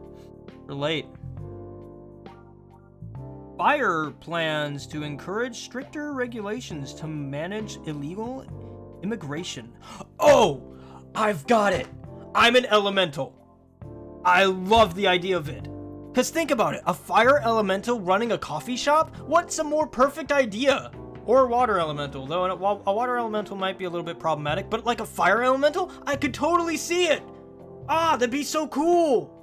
relate. Fire plans to encourage stricter regulations to manage illegal immigration. Oh, I've got it. I'm an elemental. I love the idea of it. Because think about it, a fire elemental running a coffee shop? What's a more perfect idea? Or water elemental, though a water elemental might be a little bit problematic, but like a fire elemental, I could totally see it! Ah, that'd be so cool!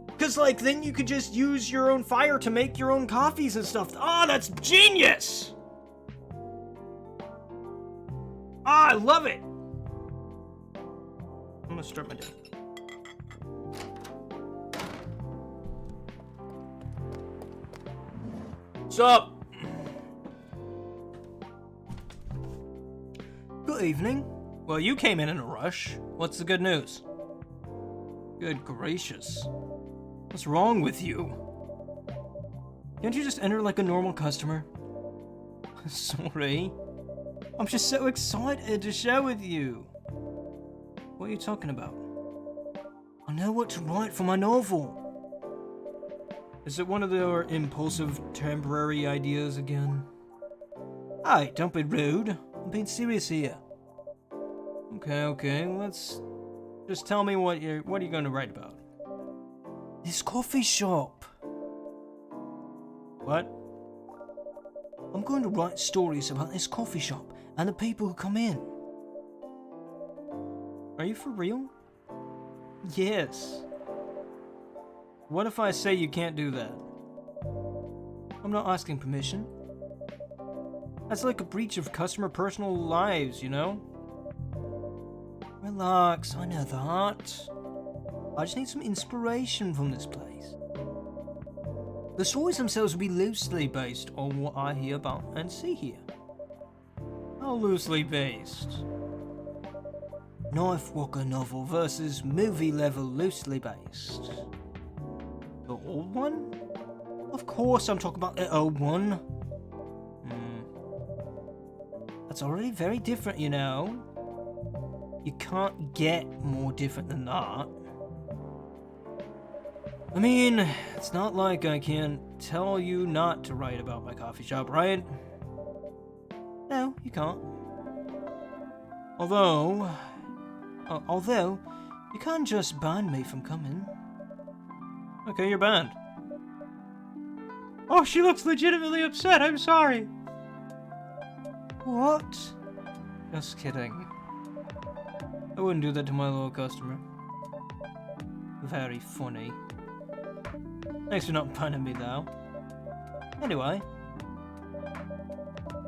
Because, like, then you could just use your own fire to make your own coffees and stuff. Ah, that's genius! Ah, I love it! I'm gonna start my day. What's up? Good evening. Well, you came in a rush. What's the good news? Good gracious. What's wrong with you? Can't you just enter like a normal customer? Sorry. I'm just so excited to share with you. What are you talking about? I know what to write for my novel. Is it one of your impulsive temporary ideas again? Hey, don't be rude. I'm being serious here. Okay, let's just tell me what are you going to write about? This coffee shop. What? I'm going to write stories about this coffee shop and the people who come in. Are you for real? Yes. What if I say you can't do that? I'm not asking permission. That's like a breach of customer personal lives, you know? Relax, I know that. I just need some inspiration from this place. The stories themselves will be loosely based on what I hear about and see here. How loosely based? Knife Walker novel versus movie level loosely based. The old one? Of course I'm talking about the old one. That's already very different, you know. You can't get more different than that. I mean, it's not like I can tell you not to write about my coffee shop, right? No, you can't. Although, you can't just ban me from coming. Okay, you're banned. Oh, she looks legitimately upset. I'm sorry. What? Just kidding. I wouldn't do that to my loyal customer. Very funny. Thanks for not banning me, though. Anyway,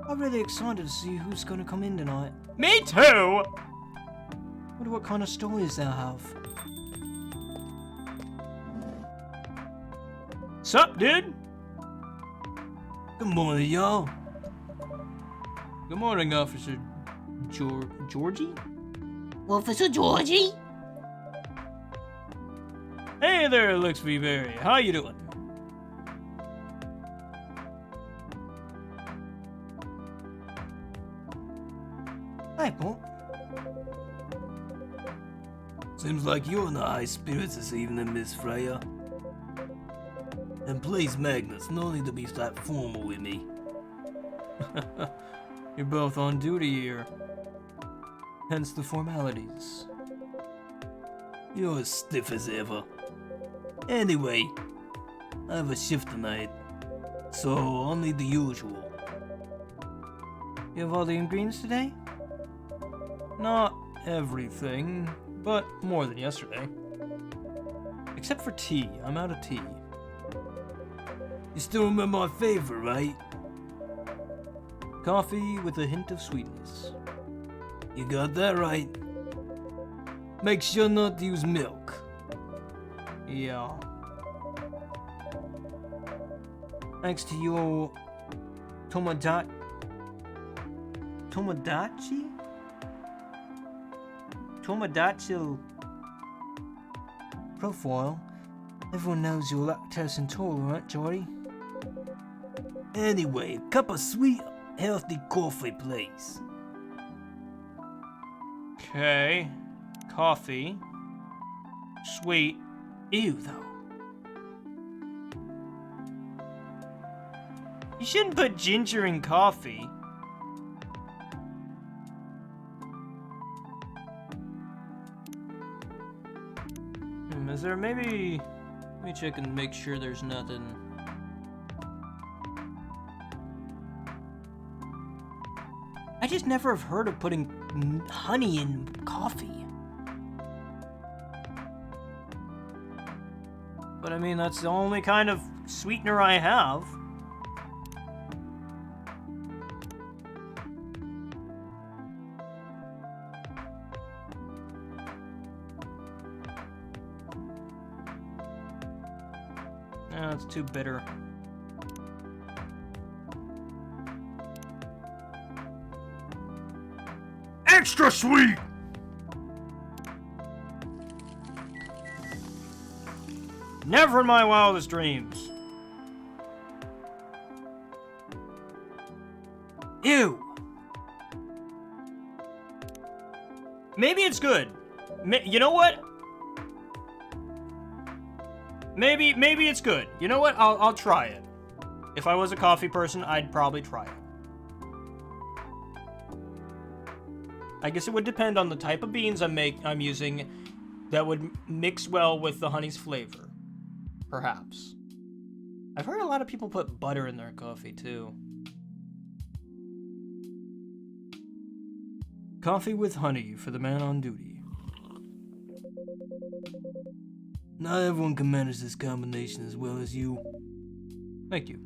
I'm really excited to see who's gonna come in tonight. Me too! Wonder what kind of stories they'll have. Sup, dude? Good morning, y'all. Good morning, Officer Georgie? Officer Georgie? Hey there, Lux V. Berry. How you doing? Hey, Paul. Seems like you're in the high spirits this evening, Miss Freya. And please, Magnus, no need to be that formal with me. You're both on duty here. Hence the formalities. You're as stiff as ever. Anyway, I have a shift tonight, so I'll need the usual. You have all the ingredients today? Not everything, but more than yesterday. Except for tea. I'm out of tea. You still remember my favorite, right? Coffee with a hint of sweetness. You got that right. Make sure not to use milk. Yeah. Thanks to your Tomodachi profile, everyone knows you're lactose intolerant, Jory. Anyway, a cup of sweet, healthy coffee, please. Okay. Coffee. Sweet. Ew, though. You shouldn't put ginger in coffee. Is there maybe... Let me check and make sure there's nothing... just never have heard of putting honey in coffee. But I mean, that's the only kind of sweetener I have. No, it's too bitter. Extra sweet! Never in my wildest dreams. Ew. Maybe it's good. You know what? Maybe it's good. You know what? I'll try it. If I was a coffee person, I'd probably try it. I guess it would depend on the type of beans I'm using that would mix well with the honey's flavor. Perhaps. I've heard a lot of people put butter in their coffee too. Coffee with honey for the man on duty. Not everyone can manage this combination as well as you. Thank you.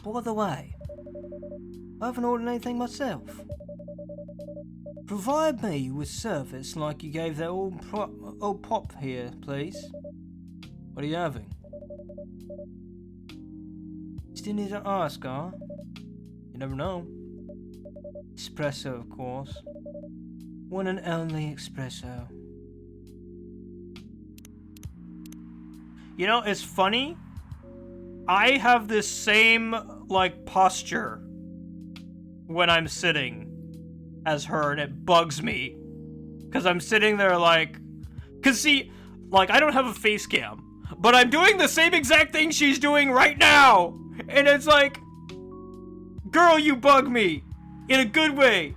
By the way, I haven't ordered anything myself. Provide me with service like you gave that old pop here, please. What are you having? Still need to ask, huh? You never know. Espresso, of course. One and only espresso. You know, it's funny. I have this same, like, posture when I'm sitting as her, and it bugs me. Because I'm sitting there like... Because, see, like, I don't have a face cam, but I'm doing the same exact thing she's doing right now! And it's like... Girl, you bug me! In a good way!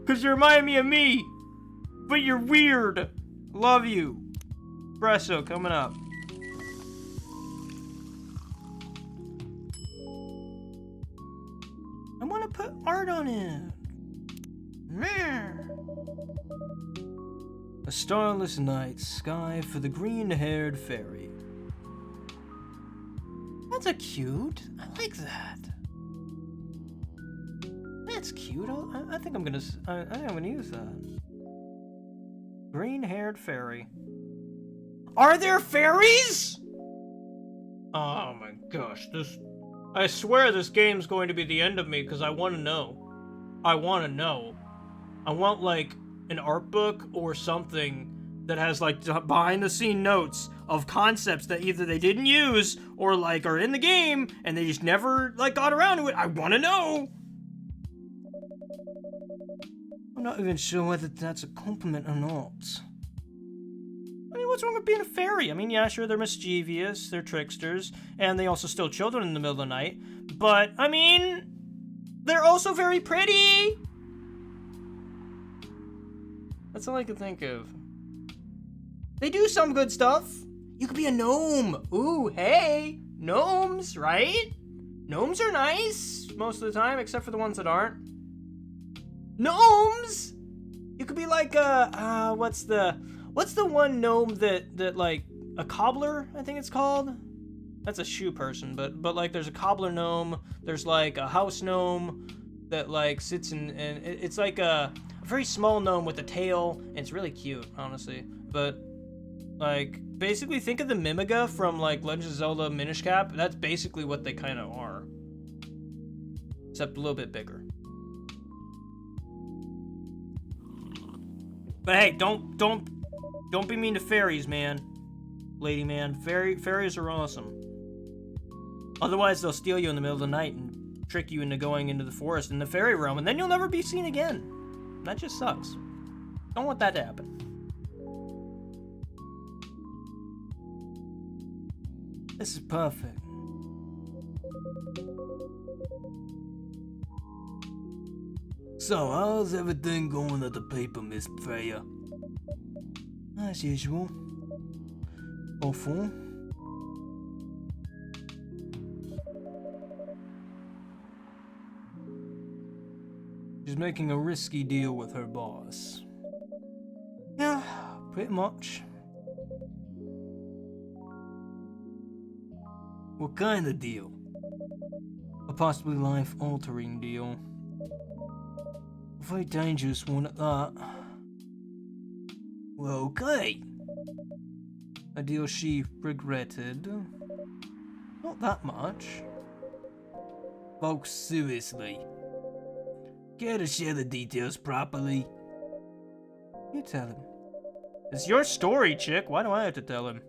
Because you remind me of me! But you're weird! Love you. Espresso coming up. I want to put art on it. A starless night sky for the green-haired fairy. That's a cute. I like that. That's cute. I think I'm gonna use that. Green-haired fairy. Are there fairies? Oh my gosh, I swear this game's going to be the end of me because I want to know. I want to know. I want, like, an art book or something that has, like, behind-the-scene notes of concepts that either they didn't use or, like, are in the game and they just never, like, got around to it. I want to know! I'm not even sure whether that's a compliment or not. I mean, what's wrong with being a fairy? I mean, yeah, sure, they're mischievous, they're tricksters, and they also steal children in the middle of the night. But, I mean, they're also very pretty! That's all I can think of. They do some good stuff. You could be a gnome. Ooh, hey, gnomes, right? Gnomes are nice most of the time, except for the ones that aren't. Gnomes! You could be like what's the one gnome that like a cobbler, I think it's called? That's a shoe person, but like there's a cobbler gnome, there's like a house gnome that like sits and it's like a very small gnome with a tail, and it's really cute, honestly. But like basically think of the Mimiga from like Legend of Zelda Minish Cap. That's basically what they kind of are. Except a little bit bigger. But hey, don't be mean to fairies, man. Lady man. Fairies are awesome. Otherwise, they'll steal you in the middle of the night and trick you into going into the forest in the fairy realm, and then you'll never be seen again. That just sucks. Don't want that to happen. This is perfect. So, how's everything going at the paper, Miss Freya? As usual. Awful. She's making a risky deal with her boss. Yeah, pretty much. What kind of deal? A possibly life-altering deal. A very dangerous one at that. Well, okay. A deal she regretted. Not that much. Folks, seriously. Care to share the details properly? You tell him. It's your story, chick. Why do I have to tell him?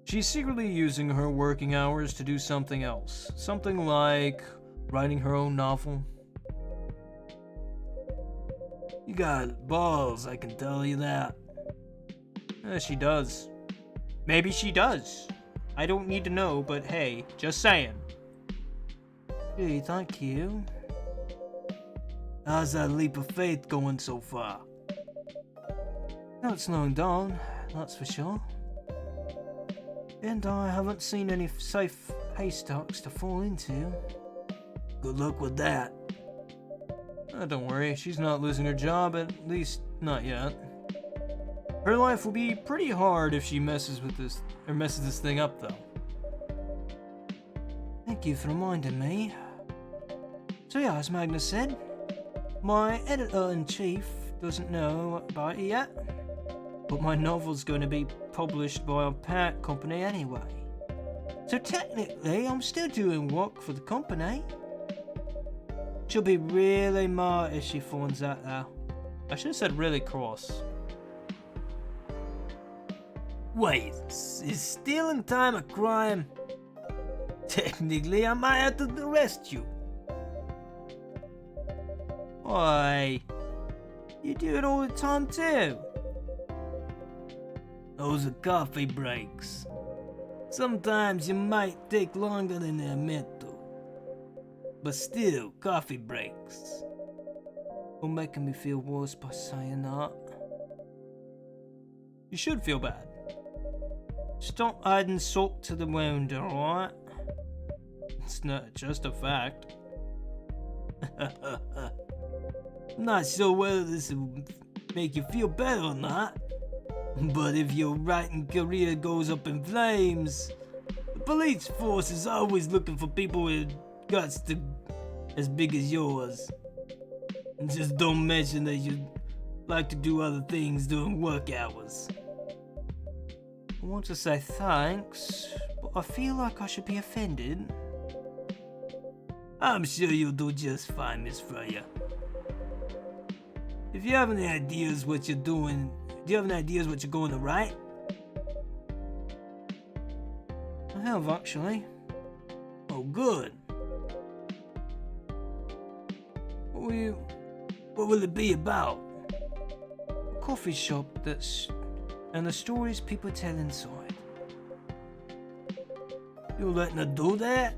She's secretly using her working hours to do something else. Something like writing her own novel. You got balls, I can tell you that. She does. Maybe she does. I don't need to know, but hey, just saying. Gee, thank you. How's that leap of faith going so far? Not slowing down, that's for sure. And I haven't seen any safe haystacks to fall into. Good luck with that. Don't worry, she's not losing her job, at least not yet. Her life will be pretty hard if she messes this thing up, though. Thank you for reminding me. So yeah, as Magnus said, my editor-in-chief doesn't know about it yet, but my novel's going to be published by a parent company anyway. So technically, I'm still doing work for the company. She'll be really mad if she finds out though. I should have said really cross. Wait, is stealing time a crime? Technically, I might have to arrest you. Why? You do it all the time too. Those are coffee breaks. Sometimes you might take longer than they're meant to. But still, coffee breaks. You're making me feel worse by saying that. You should feel bad. Stop adding salt to the wound, alright? It's not just a fact. I'm not sure whether this will make you feel better or not, but if your writing career goes up in flames, the police force is always looking for people with guts as big as yours. And just don't mention that you like to do other things during work hours. I want to say thanks, but I feel like I should be offended. I'm sure you'll do just fine, Miss Freya. If you have any ideas what you're doing, do you have any ideas what you're going to write? I have, actually. Oh, good. What will it be about? A coffee shop and the stories people tell inside. You're letting her do that?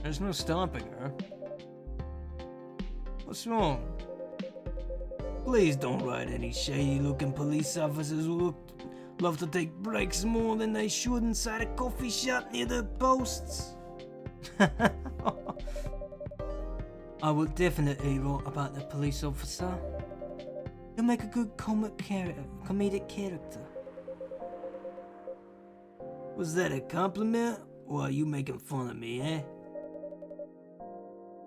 There's no stopping her. What's wrong? Please don't write any shady-looking police officers who love to take breaks more than they should inside a coffee shop near the posts. I will definitely write about the police officer. He'll make a good comedic character. Was that a compliment, or are you making fun of me, eh?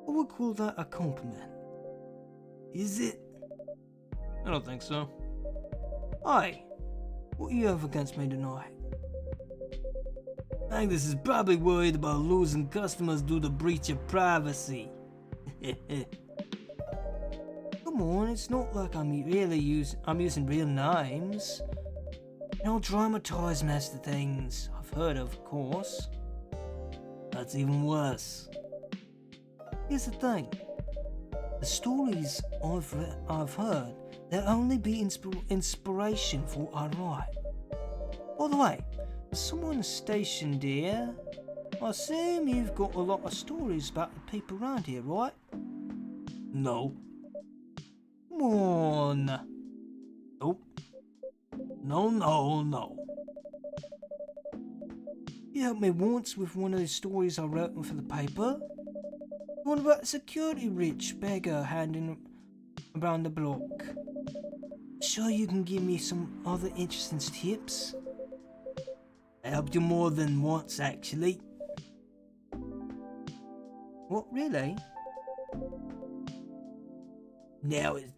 I would call that a compliment. Is it? I don't think so. Aye, what you have against me tonight? Agnes is probably worried about losing customers due to breach of privacy. Come on, it's not like I'm using real names. No dramatized master things I've heard of course. That's even worse. Here's the thing. The stories I've heard, they'll only be inspiration for what I write. By the way, there's someone stationed here. I assume you've got a lot of stories about the people around here, right? No. Come on. Nope. No. You helped me once with one of the stories I wrote for the paper. What about the security rich beggar handing around the block? Sure you can give me some other interesting tips? I helped you more than once, actually. What, really? Now it's...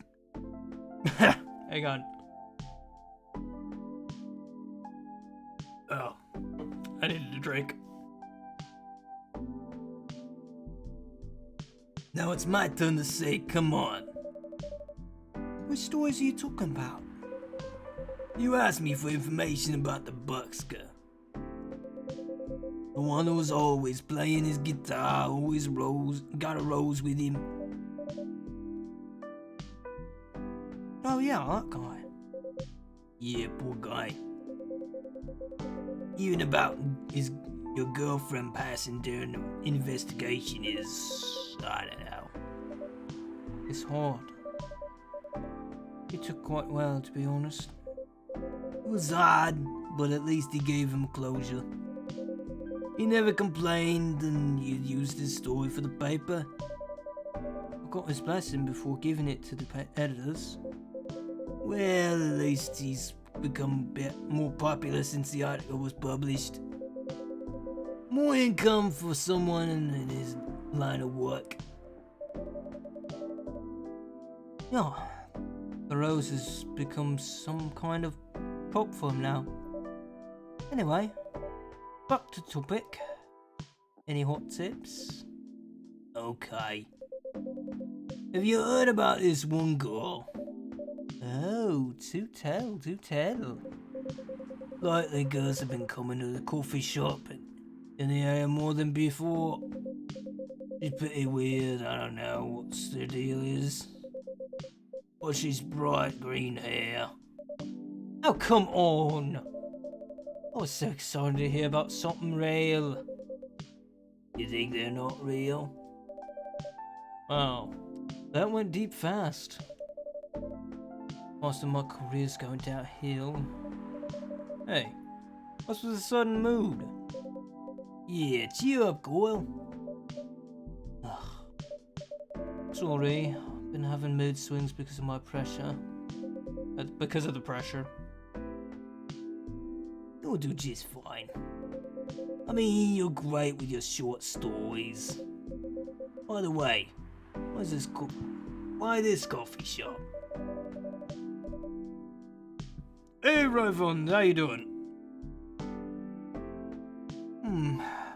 Hang on. Oh. I needed a drink. Now it's my turn to say, come on. What stories are you talking about? You asked me for information about the bucksker. The one who was always playing his guitar, always got a rose with him. Oh yeah, that guy. Yeah, poor guy. Even about your girlfriend passing during the investigation is, I don't know. It's hard. He took quite well, to be honest. It was odd, but at least he gave him closure. He never complained and you used his story for the paper. I got his blessing before giving it to the editors. Well, at least he's become a bit more popular since the article was published. More income for someone in his line of work. Yeah, the rose has become some kind of prop for him now. Anyway, back to topic. Any hot tips? Okay. Have you heard about this one girl? Oh, do tell, do tell. Lately, girls have been coming to the coffee shop in the area more than before. She's pretty weird, I don't know what their deal is. But she's bright green hair. Oh, come on. I was so excited to hear about something real. You think they're not real? Wow, that went deep fast. Most of my career's going downhill. Hey, what's with the sudden mood? Yeah, cheer up, Goyle. Sorry, I've been having mood swings because of my pressure. Because of the pressure. You'll do just fine. I mean, you're great with your short stories. By the way, why this coffee shop? Hey, Ravon, how you doing?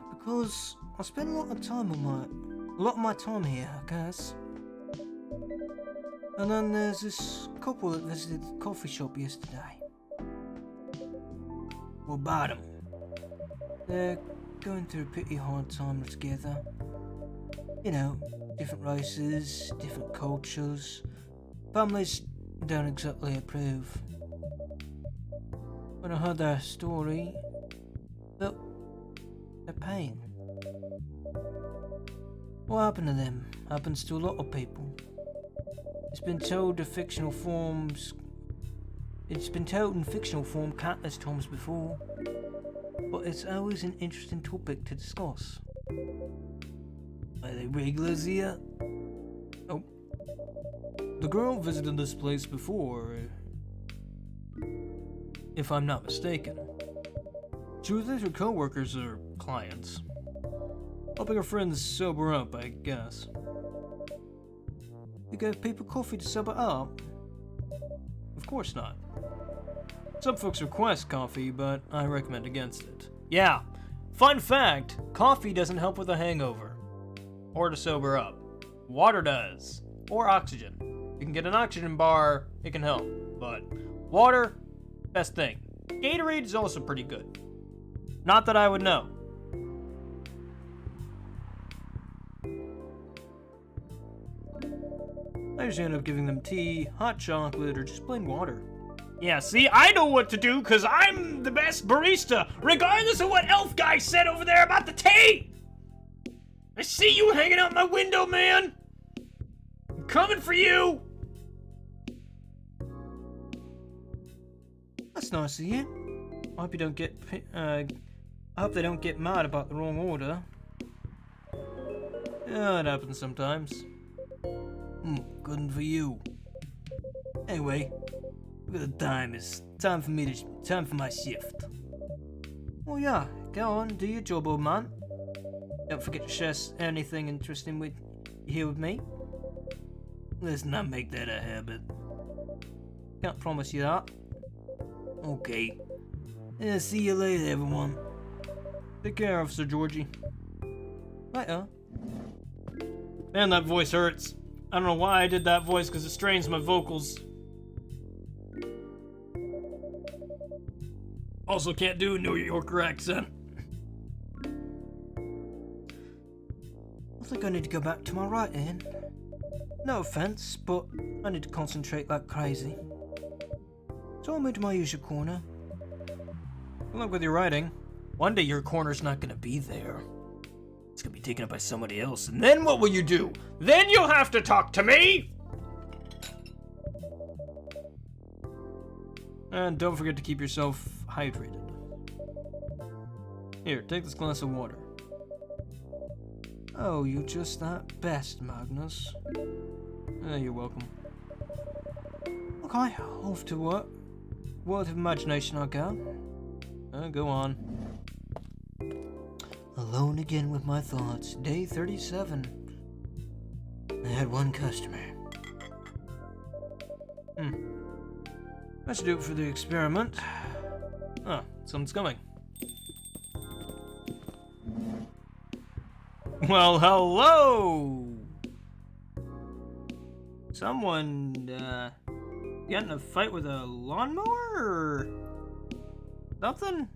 Because I spend a lot of my time here, I guess. And then there's this couple that visited the coffee shop yesterday. What about them? They're going through a pretty hard time together. You know, different races, different cultures. Families don't exactly approve. When I heard their story, felt their pain. What happened to them happens to a lot of people. It's been told in fictional form countless times before, but it's always an interesting topic to discuss. Are they regulars here? Oh, the girl visited this place before, if I'm not mistaken. She was with her co-workers or clients, helping her friends sober up, I guess. You gave people coffee to sober up? Of course not. Some folks request coffee, but I recommend against it. Yeah, fun fact, coffee doesn't help with a hangover. Or to sober up. Water does. Or oxygen. You can get an oxygen bar, it can help. But water, best thing. Gatorade is also pretty good. Not that I would know. I usually end up giving them tea, hot chocolate, or just plain water. Yeah, see, I know what to do, because I'm the best barista, regardless of what elf guy said over there about the tea! I see you hanging out my window, man! I'm coming for you! That's nice of you. I hope you don't get, I hope they don't get mad about the wrong order. Yeah, it happens sometimes. Good for you. Anyway, look at the time. It's time for my shift. Oh yeah, go on, do your job, old man. Don't forget to share anything interesting with here with me. Let's not make that a habit. Can't promise you that. Okay. Yeah, see you later, everyone. Take care, Officer Georgie. Later. Man, that voice hurts. I don't know why I did that voice, because it strains my vocals. Also can't do a New Yorker accent. I think I need to go back to my writing. No offense, but I need to concentrate like crazy. So I'll move to my usual corner. Good luck with your writing. One day your corner's not gonna be there. It's gonna be taken up by somebody else, and then what will you do? Then you'll have to talk to me! And don't forget to keep yourself hydrated. Here, take this glass of water. Oh, you're just that best, Magnus. You're welcome. Okay, off to work. World of imagination I go. Go on. Alone again with my thoughts. Day 37. I had one customer. That should do it for the experiment. Oh, someone's coming. Well, hello! Someone, get in a fight with a lawnmower or something?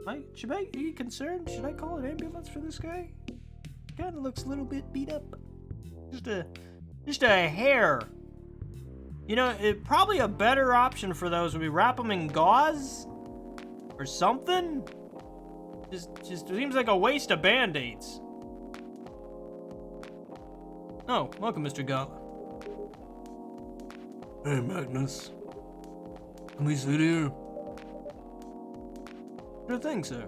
Are you concerned? Should I call an ambulance for this guy? Kinda looks a little bit beat up. Just a hair. You know, probably a better option for those would be wrap them in gauze or something. Just seems like a waste of band-aids. Oh, welcome, Mr. Gala. Hey, Magnus. Can we sit here? Sure thing, sir.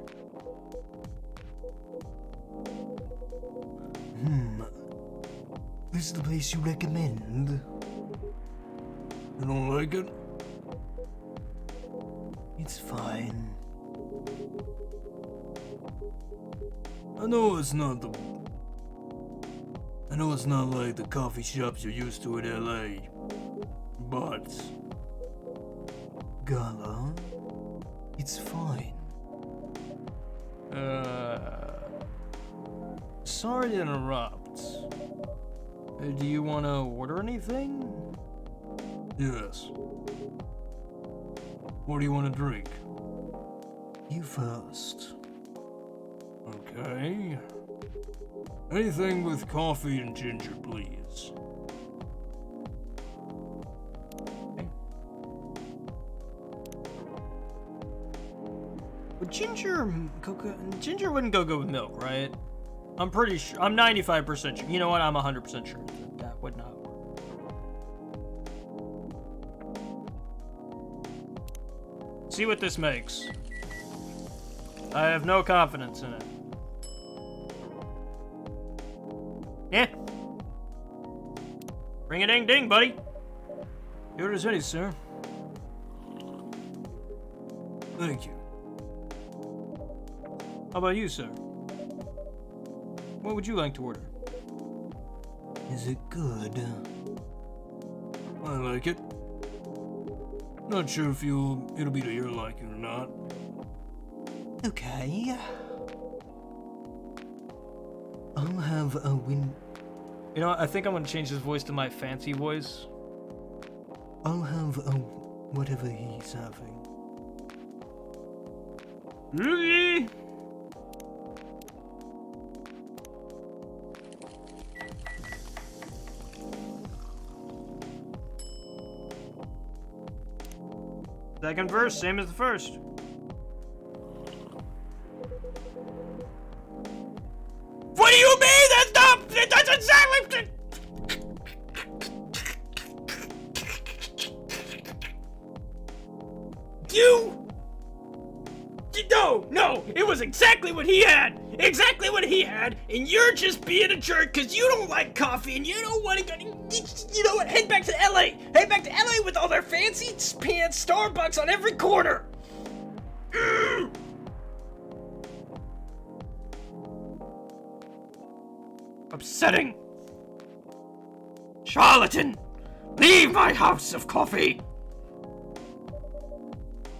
This is the place you recommend? You don't like it? It's fine. I know it's not like the coffee shops you're used to in LA, but Gala, it's fine. Sorry to interrupt. Do you want to order anything? Yes. What do you want to drink? You first. Okay. Anything with coffee and ginger, please. Okay. Would ginger wouldn't go good with milk, right? I'm pretty sure. I'm 95% sure. You know what? I'm 100% sure that would not work. See what this makes. I have no confidence in it. Yeah. Ring a ding ding, buddy. Your order's ready, sir. Thank you. How about you, sir? What would you like to order? Is it good? I like it. Not sure if it'll be to your liking or not. Okay. I'll have a win. You know what? I think I'm gonna change his voice to my fancy voice. I'll have whatever he's having. Really? Second verse, same as the first. What do you mean? That's exactly... No, it was exactly what he had! Exactly what he he had, and you're just being a jerk because you don't like coffee and you don't want to go. You know what? Head back to LA. Head back to LA with all their fancy pants Starbucks on every corner. Upsetting. Charlatan! Leave my house of coffee!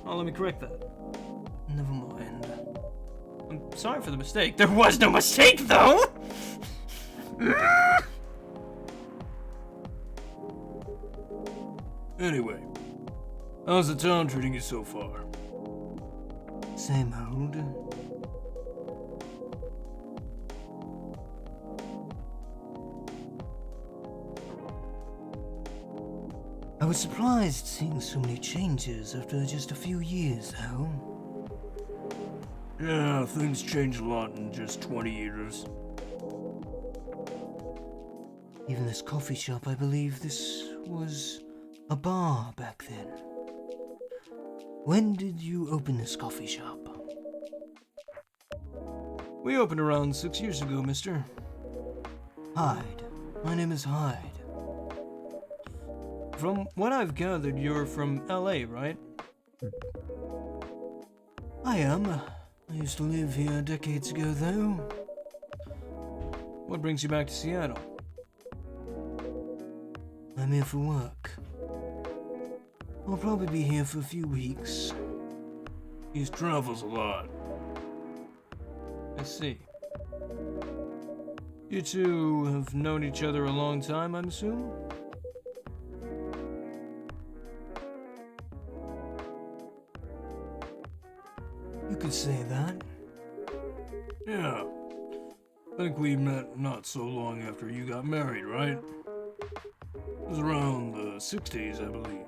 Oh, let me correct that. Never mind. I'm sorry for the mistake. There was no mistake, though! Anyway, how's the town treating you so far? Same old. I was surprised seeing so many changes after just a few years, though. Yeah, things change a lot in just 20 years. Even this coffee shop, I believe this was a bar back then. When did you open this coffee shop? We opened around 6 years ago, mister. Hyde. My name is Hyde. From what I've gathered, you're from LA, right? I am. I used to live here decades ago, though. What brings you back to Seattle? I'm here for work. I'll probably be here for a few weeks. He travels a lot. I see. You two have known each other a long time, I'm assuming? You could say that. Yeah. I think we met not so long after you got married, right? It was around the 60s, I believe.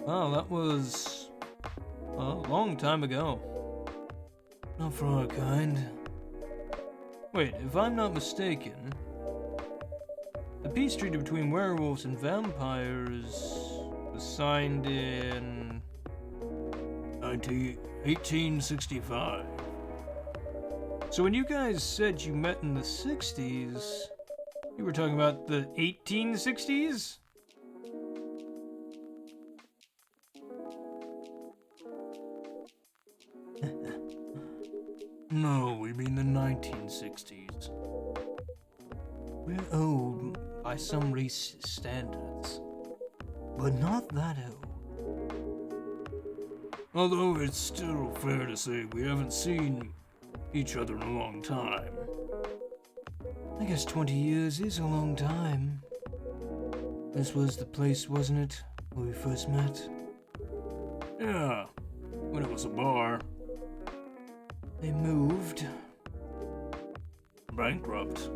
Oh, that was a long time ago. Not for our kind. Wait, if I'm not mistaken, the peace treaty between werewolves and vampires was signed in 1865. So when you guys said you met in the 60s, you were talking about the 1860s? No, we mean the 1960s. We're old by some race standards, but not that old. Although it's still fair to say we haven't seen each other in a long time. I guess 20 years is a long time. This was the place, wasn't it, where we first met? Yeah, when it was a bar. They moved. Bankrupt.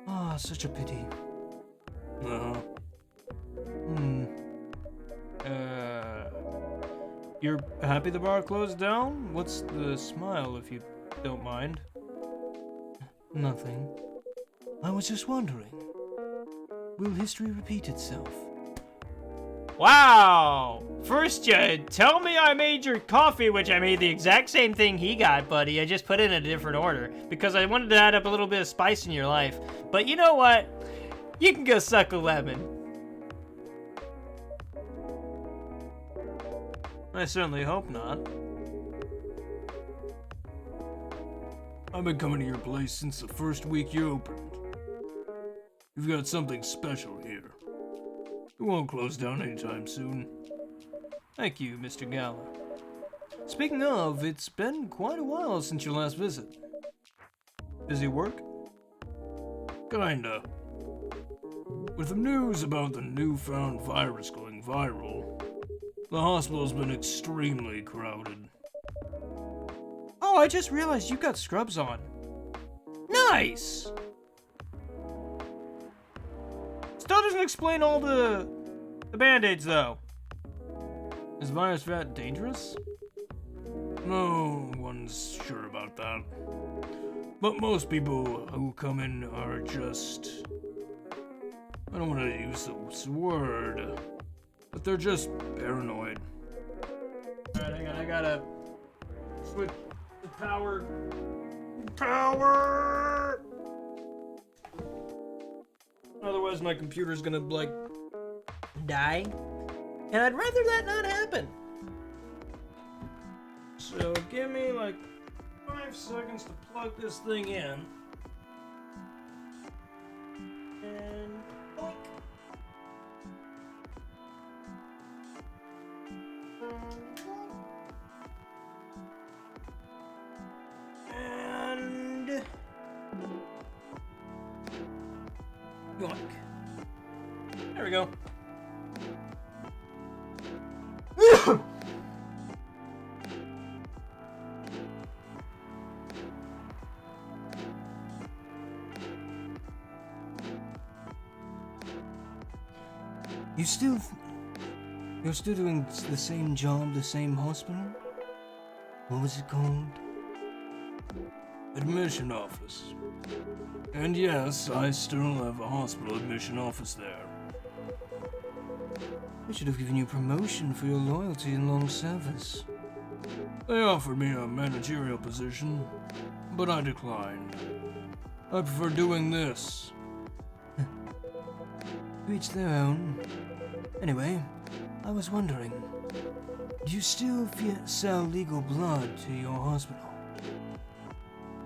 Ah, such a pity. Uh-huh. You're happy the bar closed down? What's the smile, if you don't mind? Nothing. I was just wondering. Will history repeat itself? Wow! First you tell me I made your coffee, which I made the exact same thing he got, buddy. I just put it in a different order because I wanted to add up a little bit of spice in your life. But you know what? You can go suck a lemon. I certainly hope not. I've been coming to your place since the first week you opened. You've got something special here. It won't close down anytime soon. Thank you, Mr. Gala. Speaking of, it's been quite a while since your last visit. Busy work? Kinda. With the news about the newfound virus going viral, the hospital's been extremely crowded. Oh, I just realized you got scrubs on. Nice! Still doesn't explain all the band-aids, though. Is virus that dangerous? No one's sure about that. But most people who come in are just... I don't want to use this word, but they're just paranoid. Alright, hang on, I gotta switch the power power! Otherwise, my computer's gonna, like, Die. And I'd rather that not happen. so give me, like, 5 seconds to plug this thing in. And boink. And... yoink. There we go. You're still doing the same job, the same hospital? What was it called? Admission office. And yes, I still have a hospital admission office there. I should have given you promotion for your loyalty and long service. They offered me a managerial position, but I declined. I prefer doing this. To each their own. Anyway, I was wondering, do you still sell legal blood to your hospital?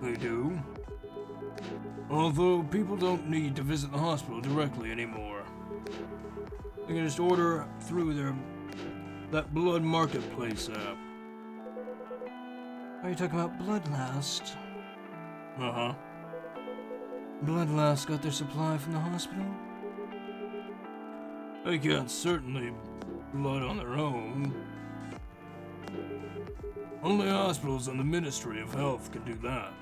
They do. Although people don't need to visit the hospital directly anymore. They can just order through that blood marketplace app. Are you talking about Bloodlast? Uh-huh. Bloodlast got their supply from the hospital? They can't certainly blood on their own. Only hospitals and the Ministry of Health can do that.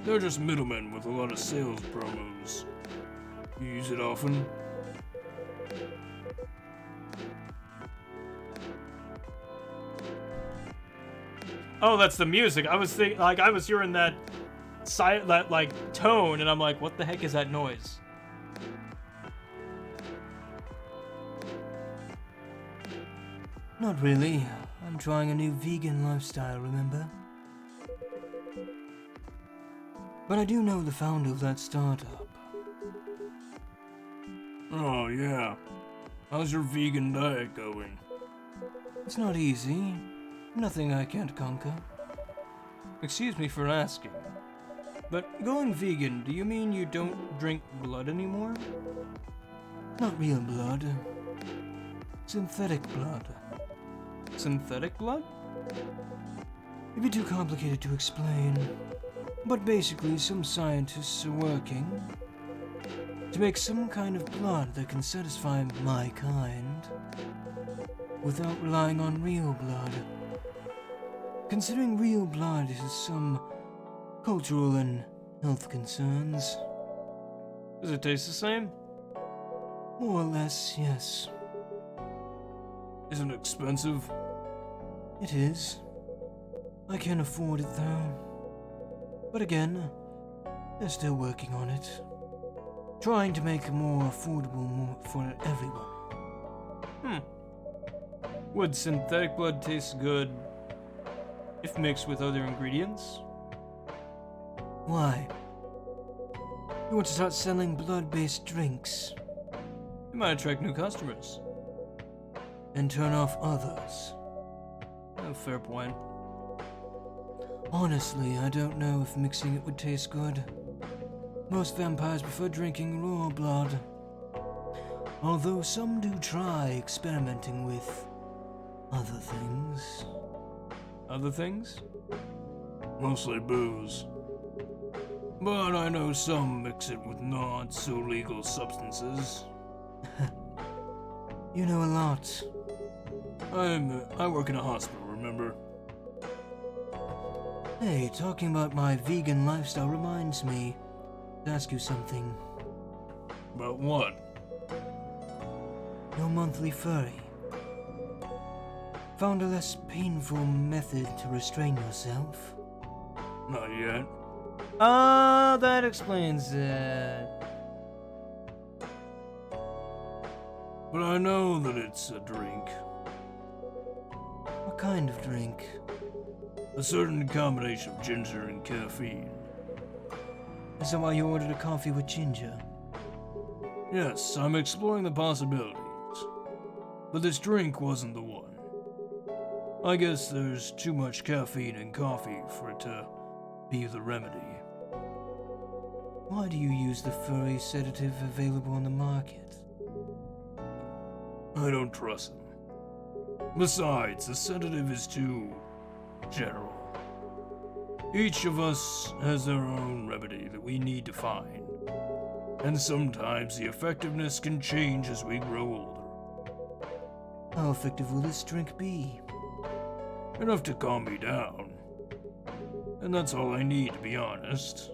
They're just middlemen with a lot of sales promos. You use it often? Oh, that's the music. I was thinking, like, I was hearing that tone, and I'm like, what the heck is that noise? Not really. I'm trying a new vegan lifestyle, remember? But I do know the founder of that startup. Oh, yeah. How's your vegan diet going? It's not easy. Nothing I can't conquer. Excuse me for asking, but going vegan, do you mean you don't drink blood anymore? Not real blood. Synthetic blood. Synthetic blood? It'd be too complicated to explain. But basically, some scientists are working to make some kind of blood that can satisfy my kind without relying on real blood. Considering real blood has some cultural and health concerns. Does it taste the same? More or less, yes. Isn't it expensive? It is. I can afford it though. But again, they're still working on it. Trying to make it more affordable for everyone. Would synthetic blood taste good if mixed with other ingredients? Why? You want to start selling blood-based drinks It might attract new customers. and turn off others? Fair point. Honestly, I don't know if mixing it would taste good. Most vampires prefer drinking raw blood. Although some do try experimenting with other things. Other things? Mostly booze. But I know some mix it with not-so-legal substances. You know a lot. I work in a hospital, remember? Hey, talking about my vegan lifestyle reminds me to ask you something. About what? Your monthly furry. Found a less painful method to restrain yourself? Not yet. That explains it. But I know that it's a drink. What kind of drink? A certain combination of ginger and caffeine. Is that why you ordered a coffee with ginger? Yes, I'm exploring the possibilities. But this drink wasn't the one. I guess there's too much caffeine in coffee for it to be the remedy. Why do you use the furry sedative available on the market? I don't trust them. Besides, the sedative is too general. Each of us has their own remedy that we need to find. And sometimes the effectiveness can change as we grow older. How effective will this drink be? Enough to calm me down. And that's all I need, to be honest.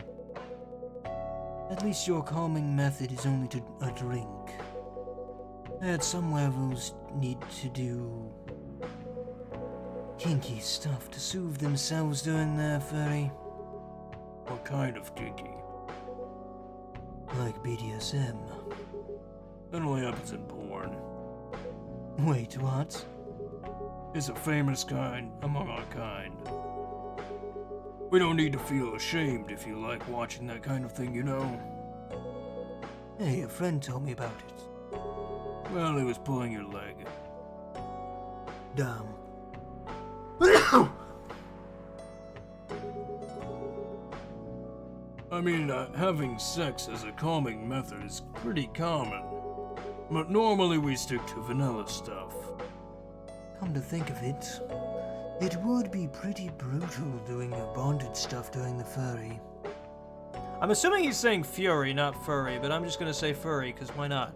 At least your calming method is only to a drink. At some levels need to do kinky stuff to soothe themselves during their furry. What kind of kinky? Like BDSM. That only happens in porn. Wait, what? It's a famous kind among our kind. We don't need to feel ashamed if you like watching that kind of thing, you know. Hey, a friend told me about it. Well, he was pulling your leg. Damn. I mean, having sex as a calming method is pretty common. But normally we stick to vanilla stuff. Come to think of it, it would be pretty brutal doing your bonded stuff during the furry. I'm assuming he's saying fury, not furry, but I'm just gonna say furry, because why not?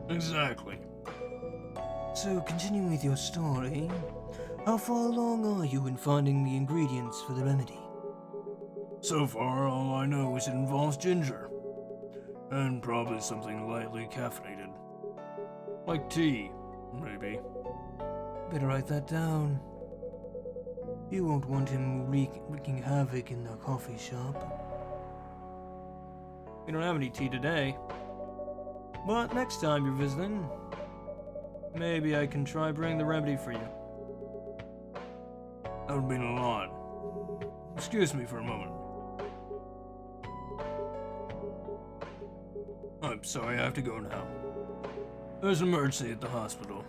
Exactly. So, continuing with your story, how far along are you in finding the ingredients for the remedy? So far, all I know is it involves ginger. And probably something lightly caffeinated. Like tea, maybe. Better write that down. You won't want him wreaking havoc in the coffee shop. We don't have any tea today. But next time you're visiting, maybe I can try bringing the remedy for you. That would mean a lot. Excuse me for a moment. I'm sorry, I have to go now. There's an emergency at the hospital.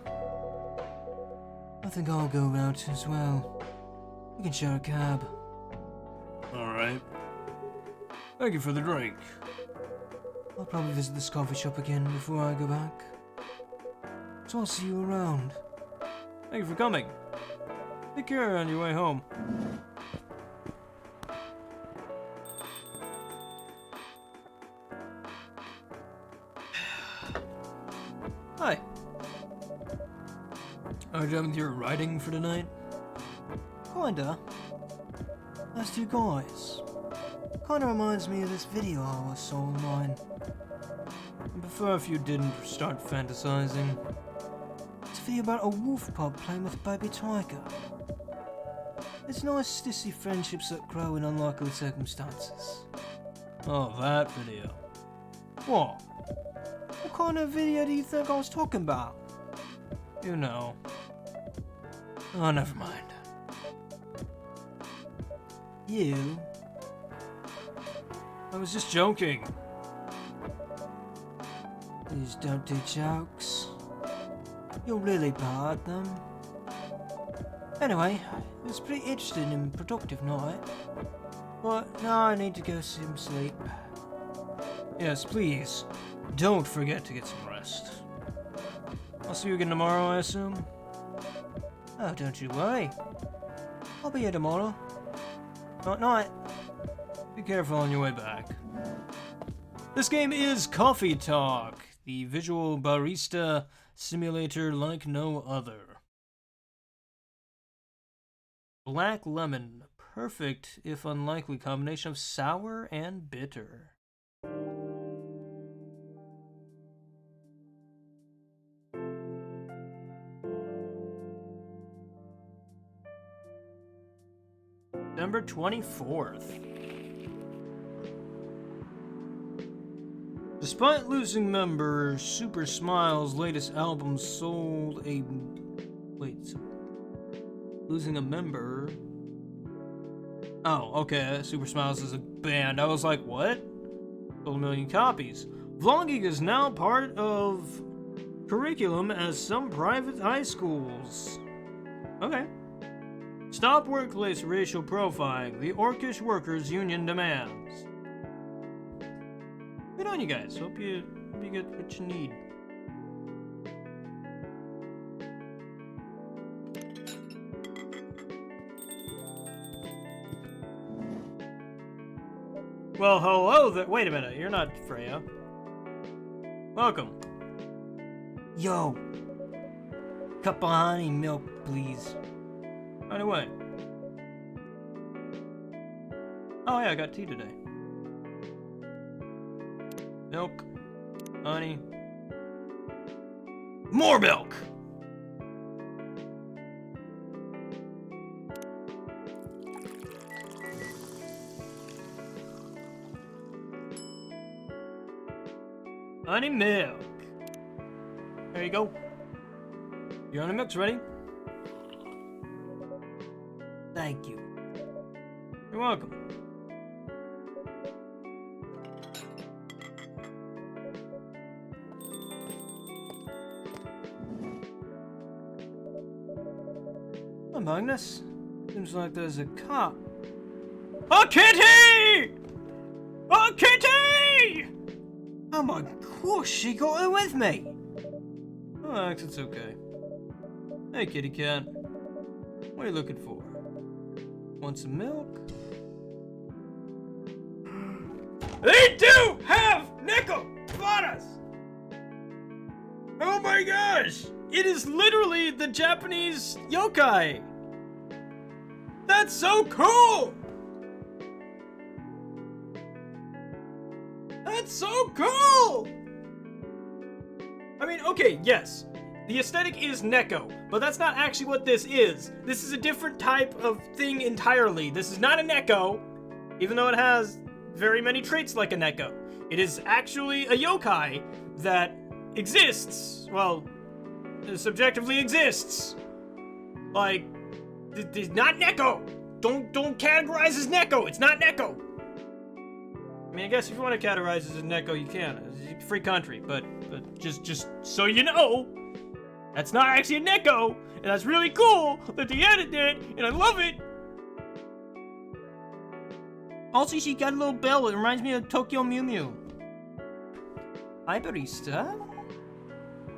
I think I'll go out as well. We can share a cab. Alright. Thank you for the drink. I'll probably visit this coffee shop again before I go back. So I'll see you around. Thank you for coming. Take care on your way home. Hi. Are you done with your writing for tonight? Kinda. Those two guys. Kinda reminds me of this video I saw online. I prefer if you didn't start fantasizing. It's a video about a wolf pup playing with a baby tiger. It's nice to see friendships that grow in unlikely circumstances. Oh, that video. What? What kind of video do you think I was talking about? You know. Oh, never mind. You? I was just joking. Please don't do jokes. You're really bad at them. Anyway, it was a pretty interesting and productive night. But now I need to go some sleep. Yes, please. Don't forget to get some rest. I'll see you again tomorrow, I assume? Oh, don't you worry. I'll be here tomorrow. Night night. Be careful on your way back. This game is Coffee Talk, the visual barista simulator like no other. Black lemon, perfect if unlikely combination of sour and bitter. December 24th. Despite losing members, Super Smile's latest album sold a... Wait, Losing a member. Oh, okay. Super Smiles is a band. I was like, what? Sold 1 million copies. Vlogging is now part of curriculum as some private high schools. Okay. Stop workplace racial profiling. The Orcish Workers Union demands. Good on you guys. Hope you get what you need. Well, hello there. Wait a minute. You're not Freya. Welcome. Yo, cup of honey milk, please. Right away. Oh yeah, I got tea today. Milk. Honey. More milk! Honey milk. There you go. Your honey milk's ready. Thank you. You're welcome. Oh, Magnus. Seems like there's a cop. A kitty! A kitty! Oh my gosh, she got her with me. Relax, it's okay. Hey, kitty cat. What are you looking for? Want some milk? They do have Nekobaras! Oh my gosh! It is literally the Japanese yokai! That's so cool! That's so cool! I mean, okay, yes. The aesthetic is Neko, but that's not actually what this is. This is a different type of thing entirely. This is not a Neko, even though it has very many traits like a Neko. It is actually a yokai that exists. Well, subjectively exists. Like, not Neko. Don't categorize as Neko. It's not Neko. I mean, I guess if you want to categorize as a Neko, you can. It's a free country, but just so you know, that's not actually a Neko, and that's really cool that they added it, and I love it. Also, she got a little bell. It reminds me of Tokyo Mew Mew. Hi, barista.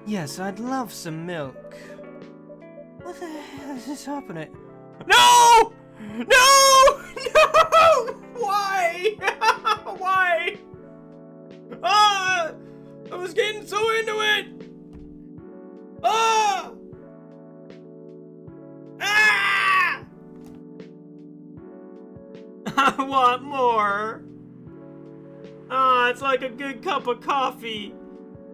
Yes, I'd love some milk. What the hell is this happening? No! No! No! Why? Why? Ah! I was getting so into it! Ah! Ah! I want more. Ah, it's like a good cup of coffee.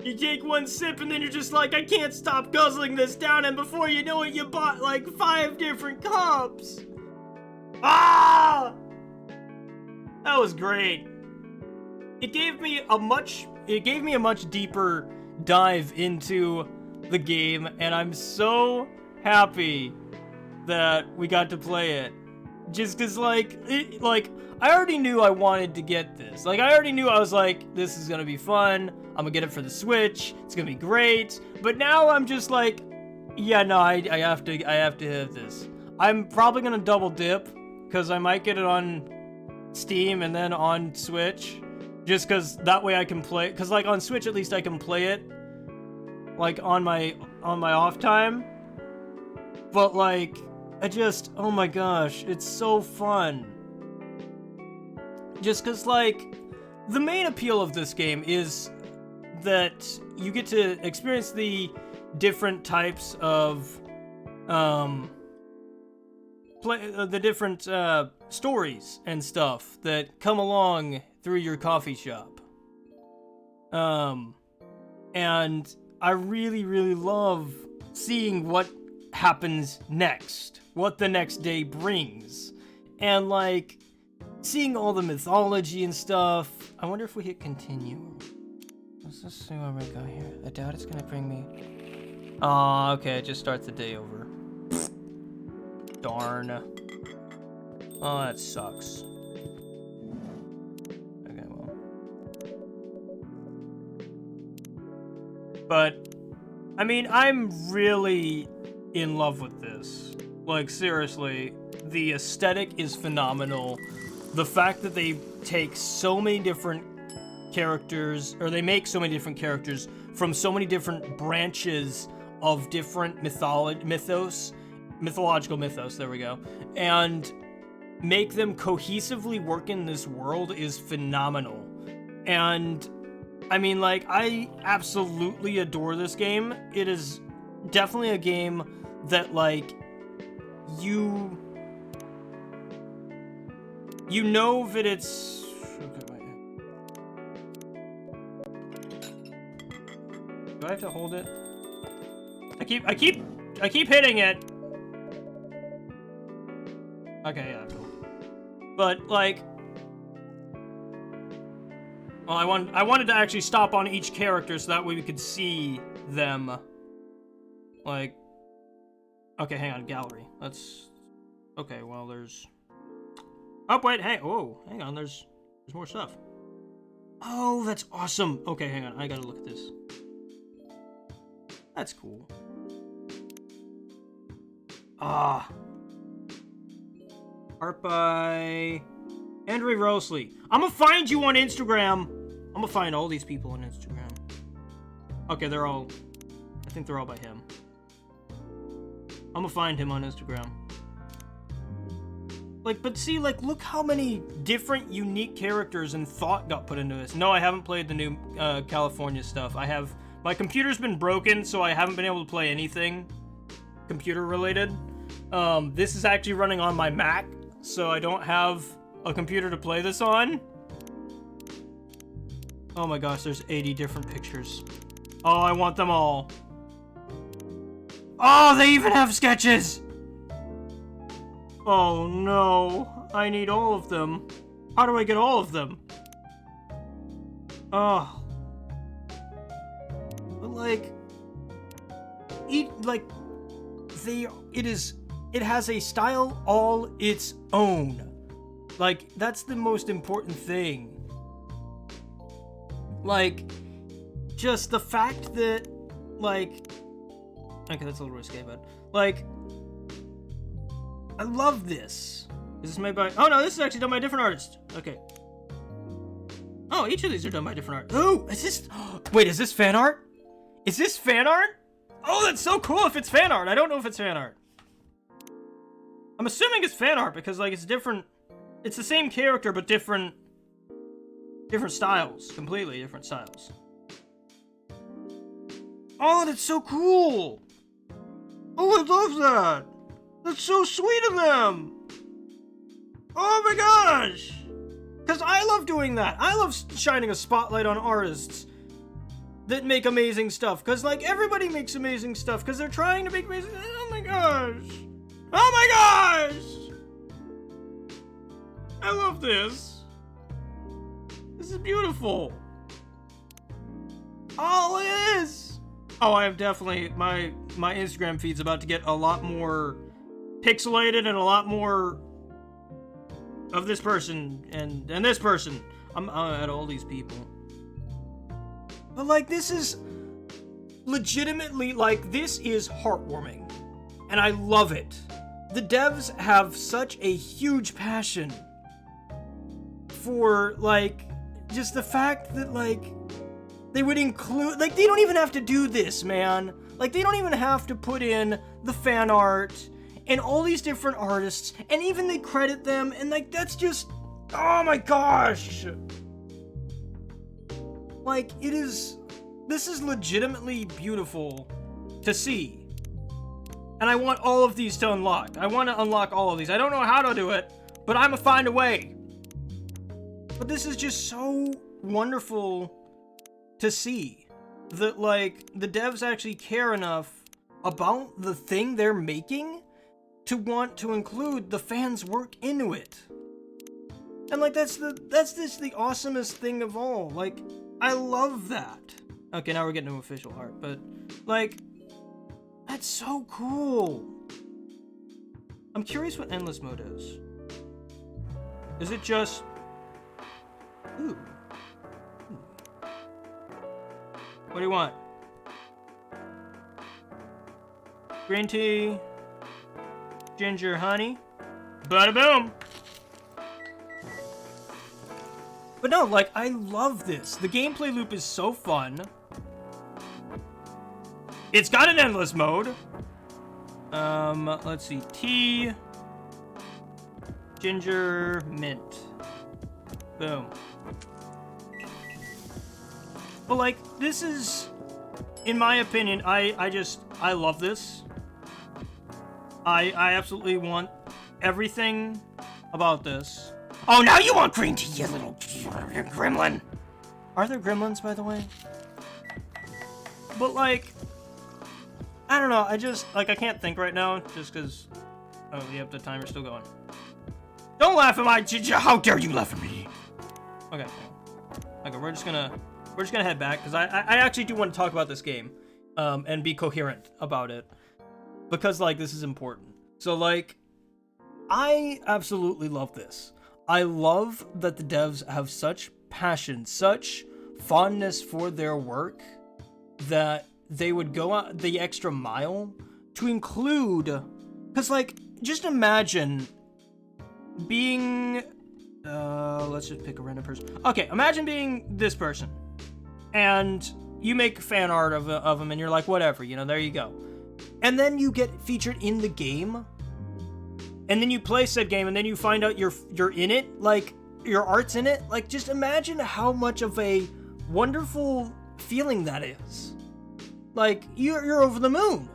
You take one sip and then you're just like, I can't stop guzzling this down, and before you know it, you bought like 5 different cups. Ah! That was great. It gave me a much deeper dive into the game, and I'm so happy that we got to play it. Just cause like I already knew I wanted to get this. Like I already knew I was like, this is gonna be fun. I'm gonna get it for the Switch. It's gonna be great. But now I'm just like, yeah, no, I have to have this. I'm probably gonna double dip, cause I might get it on Steam and then on Switch. Just cause that way I can play, cause like on Switch at least I can play it like on my off time. But like oh my gosh, it's so fun. Just cause like the main appeal of this game is that you get to experience the different types of the different stories and stuff that come along through your coffee shop. And I really, really love seeing what happens next, what the next day brings, and like seeing all the mythology and stuff. I wonder if we hit continue. Let's just see where we go here. I doubt it's gonna bring me. Oh, okay, it just starts the day over. Darn. Oh, that sucks. Okay, well. But, I mean, I'm really in love with this. Like, seriously, the aesthetic is phenomenal. The fact that they take so many different characters, or they make so many different characters from so many different branches of different mythological mythos, there we go, and make them cohesively work in this world is phenomenal. And I mean, like, I absolutely adore this game. It is definitely a game that, like, you know that it's... Okay, wait. Do I have to hold it? I keep hitting it. Okay, yeah, cool. But, like... Well, I wanted to actually stop on each character so that way we could see them. Like... Okay, hang on, gallery. Let's... Okay, well, there's... Oh, wait, hey, whoa, hang on, there's more stuff. Oh, that's awesome. Okay, hang on, I gotta look at this. That's cool. Ah. Art by Andrew Rosley. I'm gonna find you on Instagram. I'm gonna find all these people on Instagram. Okay, they're all... I think they're all by him. I'm gonna find him on Instagram. Like, but see, like, look how many different, unique characters and thought got put into this. No, I haven't played the new California stuff. I have... My computer's been broken, so I haven't been able to play anything computer-related. This is actually running on my Mac, so I don't have a computer to play this on. Oh my gosh, there's 80 different pictures. Oh, I want them all. Oh, they even have sketches! Oh no, I need all of them. How do I get all of them? Oh. But like, it has a style all its own. Like, that's the most important thing. Like, just the fact that, like, okay, that's a little risque, but, like, I love this. Is this made by... Oh, no, this is actually done by a different artist. Okay. Oh, each of these are done by different art. Oh, is this... Wait, is this fan art? Is this fan art? Oh, that's so cool if it's fan art. I don't know if it's fan art. I'm assuming it's fan art because, like, it's different... It's the same character, but different styles. Completely different styles. Oh, that's so cool. Oh, I love that. That's so sweet of them! Oh my gosh! Because I love doing that. I love shining a spotlight on artists that make amazing stuff. Because, like, everybody makes amazing stuff because they're trying to make amazing... Oh my gosh! Oh my gosh! I love this. This is beautiful. Oh, it is! Oh, I have definitely... My Instagram feed's about to get a lot more... pixelated and a lot more of this person and this person. I'm at all these people. But like, this is legitimately, like, this is heartwarming. And I love it. The devs have such a huge passion for, like, just the fact that, like, they would include, like, they don't even have to do this, man. Like, they don't even have to put in the fan art and all these different artists, and even they credit them, and, like, that's just... Oh my gosh! Like, it is... This is legitimately beautiful to see. And I want all of these to unlock. I want to unlock all of these. I don't know how to do it, but I'm gonna find a way. But this is just so wonderful to see. That, like, the devs actually care enough about the thing they're making to want to include the fans' work into it. And, like, that's just the awesomest thing of all. Like, I love that. Okay, now we're getting to official art, but, like, that's so cool. I'm curious what endless mode is. Is it just... Ooh. What do you want? Green tea, ginger, honey. Bada boom. But no, like, I love this. The gameplay loop is so fun. It's got an endless mode. Let's see. Tea, ginger, mint. Boom. But like, this is, in my opinion, I love this. I absolutely want everything about this. Oh, now you want green tea, you little gremlin. Are there gremlins, by the way? But like, I don't know, I just, like, I can't think right now, just because, oh, yep, the timer's still going. Don't laugh at my, how dare you laugh at me? Okay, we're just gonna head back, because I actually do want to talk about this game, and be coherent about it, because, like, this is important. So, like, I absolutely love this. I love that the devs have such passion, such fondness for their work, that they would go out the extra mile to include, because, like, just imagine being, let's just pick a random person. Okay, imagine being this person, and you make fan art of them, and you're like, whatever, you know, there you go. And then you get featured in the game, and then you play said game, and then you find out you're in it, like, your art's in it. Like, just imagine how much of a wonderful feeling that is. Like, you're over the moon.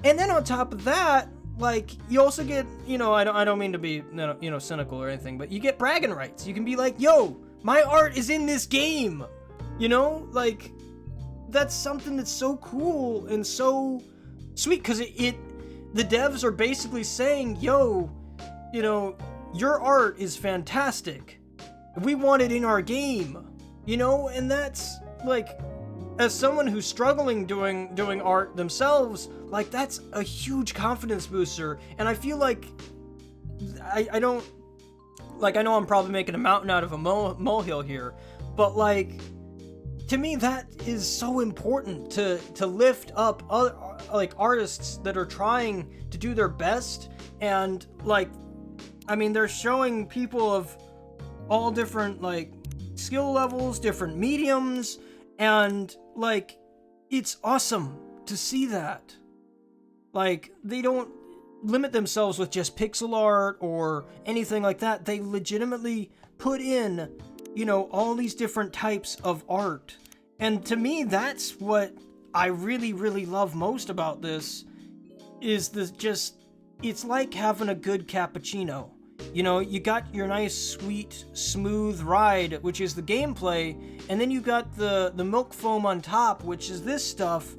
And then on top of that, like, you also get, you know, I don't mean to be, you know, cynical or anything, but you get bragging rights. You can be like, yo, my art is in this game. You know, like, that's something that's so cool and so sweet, because the devs are basically saying, yo, you know, your art is fantastic. We want it in our game, you know, and that's, like, as someone who's struggling doing art themselves, like, that's a huge confidence booster. And I feel like I don't, like, I know I'm probably making a mountain out of a molehill here, but, like, to me, that is so important to lift up other, like, artists that are trying to do their best. And, like, I mean, they're showing people of all different, like, skill levels, different mediums, and, like, it's awesome to see that. Like, they don't limit themselves with just pixel art or anything like that. They legitimately put in, you know, all these different types of art. And to me, that's what I really, really love most about this, is it's like having a good cappuccino. You know, you got your nice, sweet, smooth ride, which is the gameplay, and then you got the milk foam on top, which is this stuff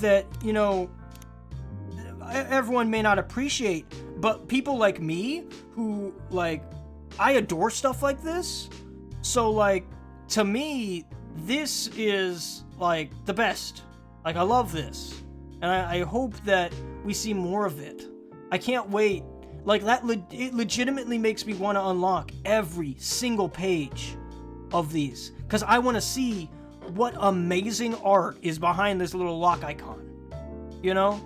that, you know, everyone may not appreciate, but people like me, who, like, I adore stuff like this, so, like, to me, this is, like, the best. Like, I love this, and I hope that we see more of it. I can't wait. Like, that, it legitimately makes me want to unlock every single page of these, because I want to see what amazing art is behind this little lock icon, you know?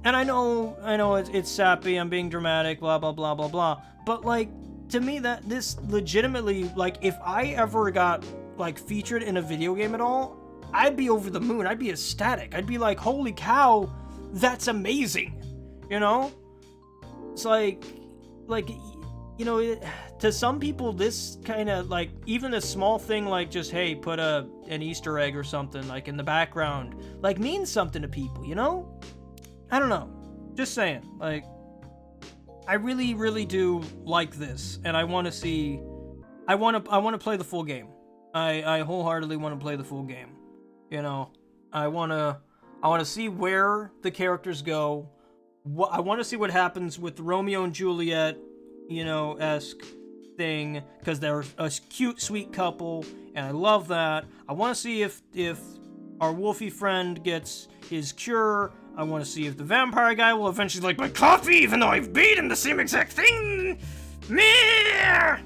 And I know it's sappy, I'm being dramatic, blah, blah, blah, blah, blah, but, like, to me, that this legitimately, like, if I ever got, like, featured in a video game at all, I'd be over the moon. I'd be ecstatic. I'd be like, holy cow, that's amazing, you know? It's like, you know, to some people, this kind of, like, even a small thing like just, hey, put an Easter egg or something, like, in the background, like, means something to people, you know? I don't know. Just saying. Like, I really, really do like this, and I want to see, I want to play the full game. I wholeheartedly want to play the full game. You know, I want to see where the characters go. I want to see what happens with Romeo and Juliet, you know, esque thing, because they're a cute, sweet couple, and I love that. I want to see if our Wolfie friend gets his cure, I want to see if the vampire guy will eventually like my coffee, even though I've beaten the same exact thing. Meh!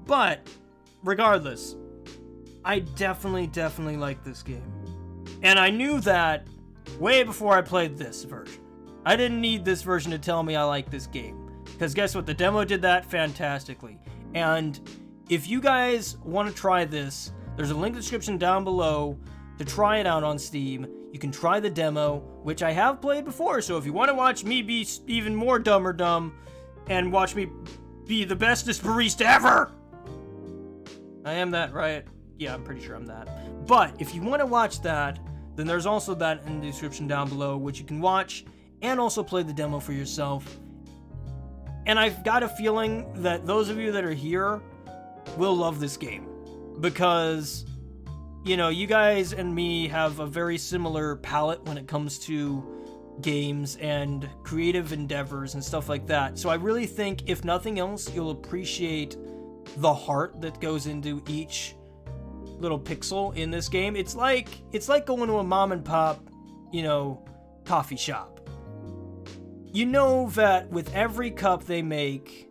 But, regardless, I definitely like this game. And I knew that way before I played this version. I didn't need this version to tell me I like this game. Because guess what? The demo did that fantastically. And if you guys want to try this, there's a link in the description down below to try it out on Steam. You can try the demo, which I have played before. So if you want to watch me be even more dumber dumb and watch me be the bestest barista ever, I am that, right? Yeah, I'm pretty sure I'm that. But if you want to watch that, then there's also that in the description down below, which you can watch and also play the demo for yourself. And I've got a feeling that those of you that are here will love this game because, you know, you guys and me have a very similar palette when it comes to games and creative endeavors and stuff like that. So I really think, if nothing else, you'll appreciate the heart that goes into each little pixel in this game. It's like going to a mom and pop, you know, coffee shop. You know that with every cup they make,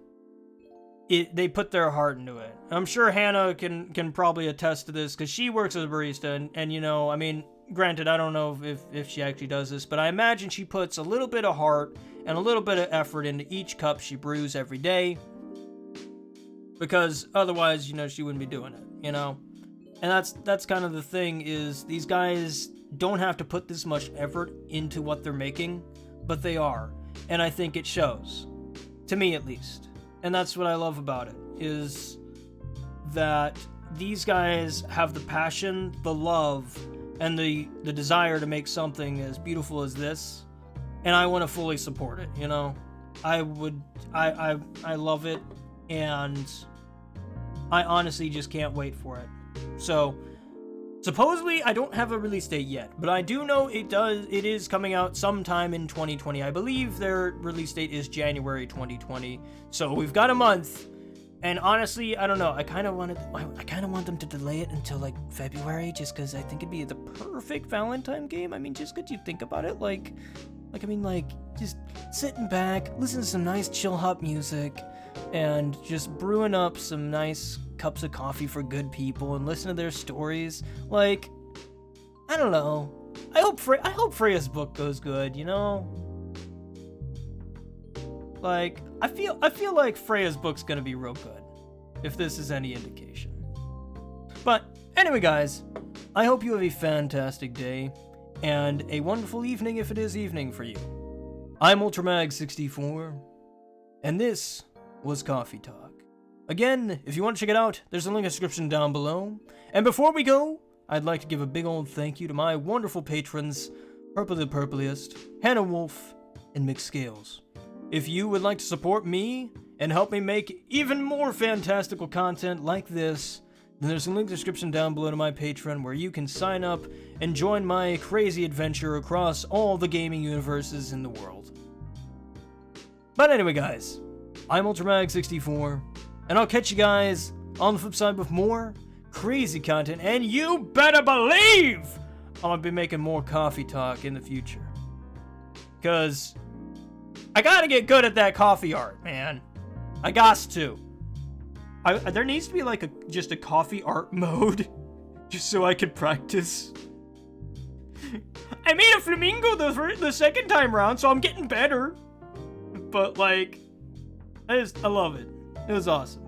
they put their heart into it. I'm sure Hannah can probably attest to this because she works as a barista, and you know, I mean, granted, I don't know if she actually does this, but I imagine she puts a little bit of heart and a little bit of effort into each cup she brews every day, because otherwise, you know, she wouldn't be doing it, you know? And that's kind of the thing, is these guys don't have to put this much effort into what they're making, but they are. And I think it shows. To me, at least. And that's what I love about it, is that these guys have the passion, the love, and the desire to make something as beautiful as this. And I want to fully support it, you know? I love it, and I honestly just can't wait for it. So, supposedly, I don't have a release date yet, but I do know it is coming out sometime in 2020. I believe their release date is January 2020. So we've got a month, and honestly, I don't know. I kind of want them to delay it until like February, just because I think it'd be the perfect Valentine game. I mean, just could you think about it? Like just sitting back, listening to some nice chill hop music, and just brewing up some nice cups of coffee for good people and listen to their stories. Like, I don't know. I hope Freya's book goes good, you know? Like, I feel like Freya's book's gonna be real good, if this is any indication. But anyway, guys, I hope you have a fantastic day and a wonderful evening if it is evening for you. I'm UltraMag64, and this was Coffee Talk. Again, if you want to check it out, there's a link in the description down below. And before we go, I'd like to give a big old thank you to my wonderful patrons, Purple the Purpliest, Hannah Wolf, and Mick Scales. If you would like to support me and help me make even more fantastical content like this, then there's a link in the description down below to my Patreon where you can sign up and join my crazy adventure across all the gaming universes in the world. But anyway, guys, I'm UltraMag64, and I'll catch you guys on the flip side with more crazy content, and you better believe I'm gonna be making more Coffee Talk in the future. Because I gotta get good at that coffee art, man. I gots to. There needs to be like just a coffee art mode, just so I could practice. I made a flamingo the second time round, so I'm getting better. But like, I love it. It was awesome.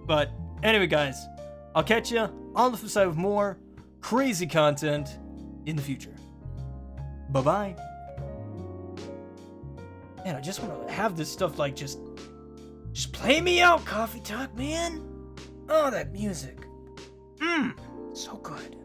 But anyway, guys, I'll catch you on the flip side with more crazy content in the future. Bye-bye. Man, I just want to have this stuff like just play me out, Coffee Talk, man. Oh, that music. So good.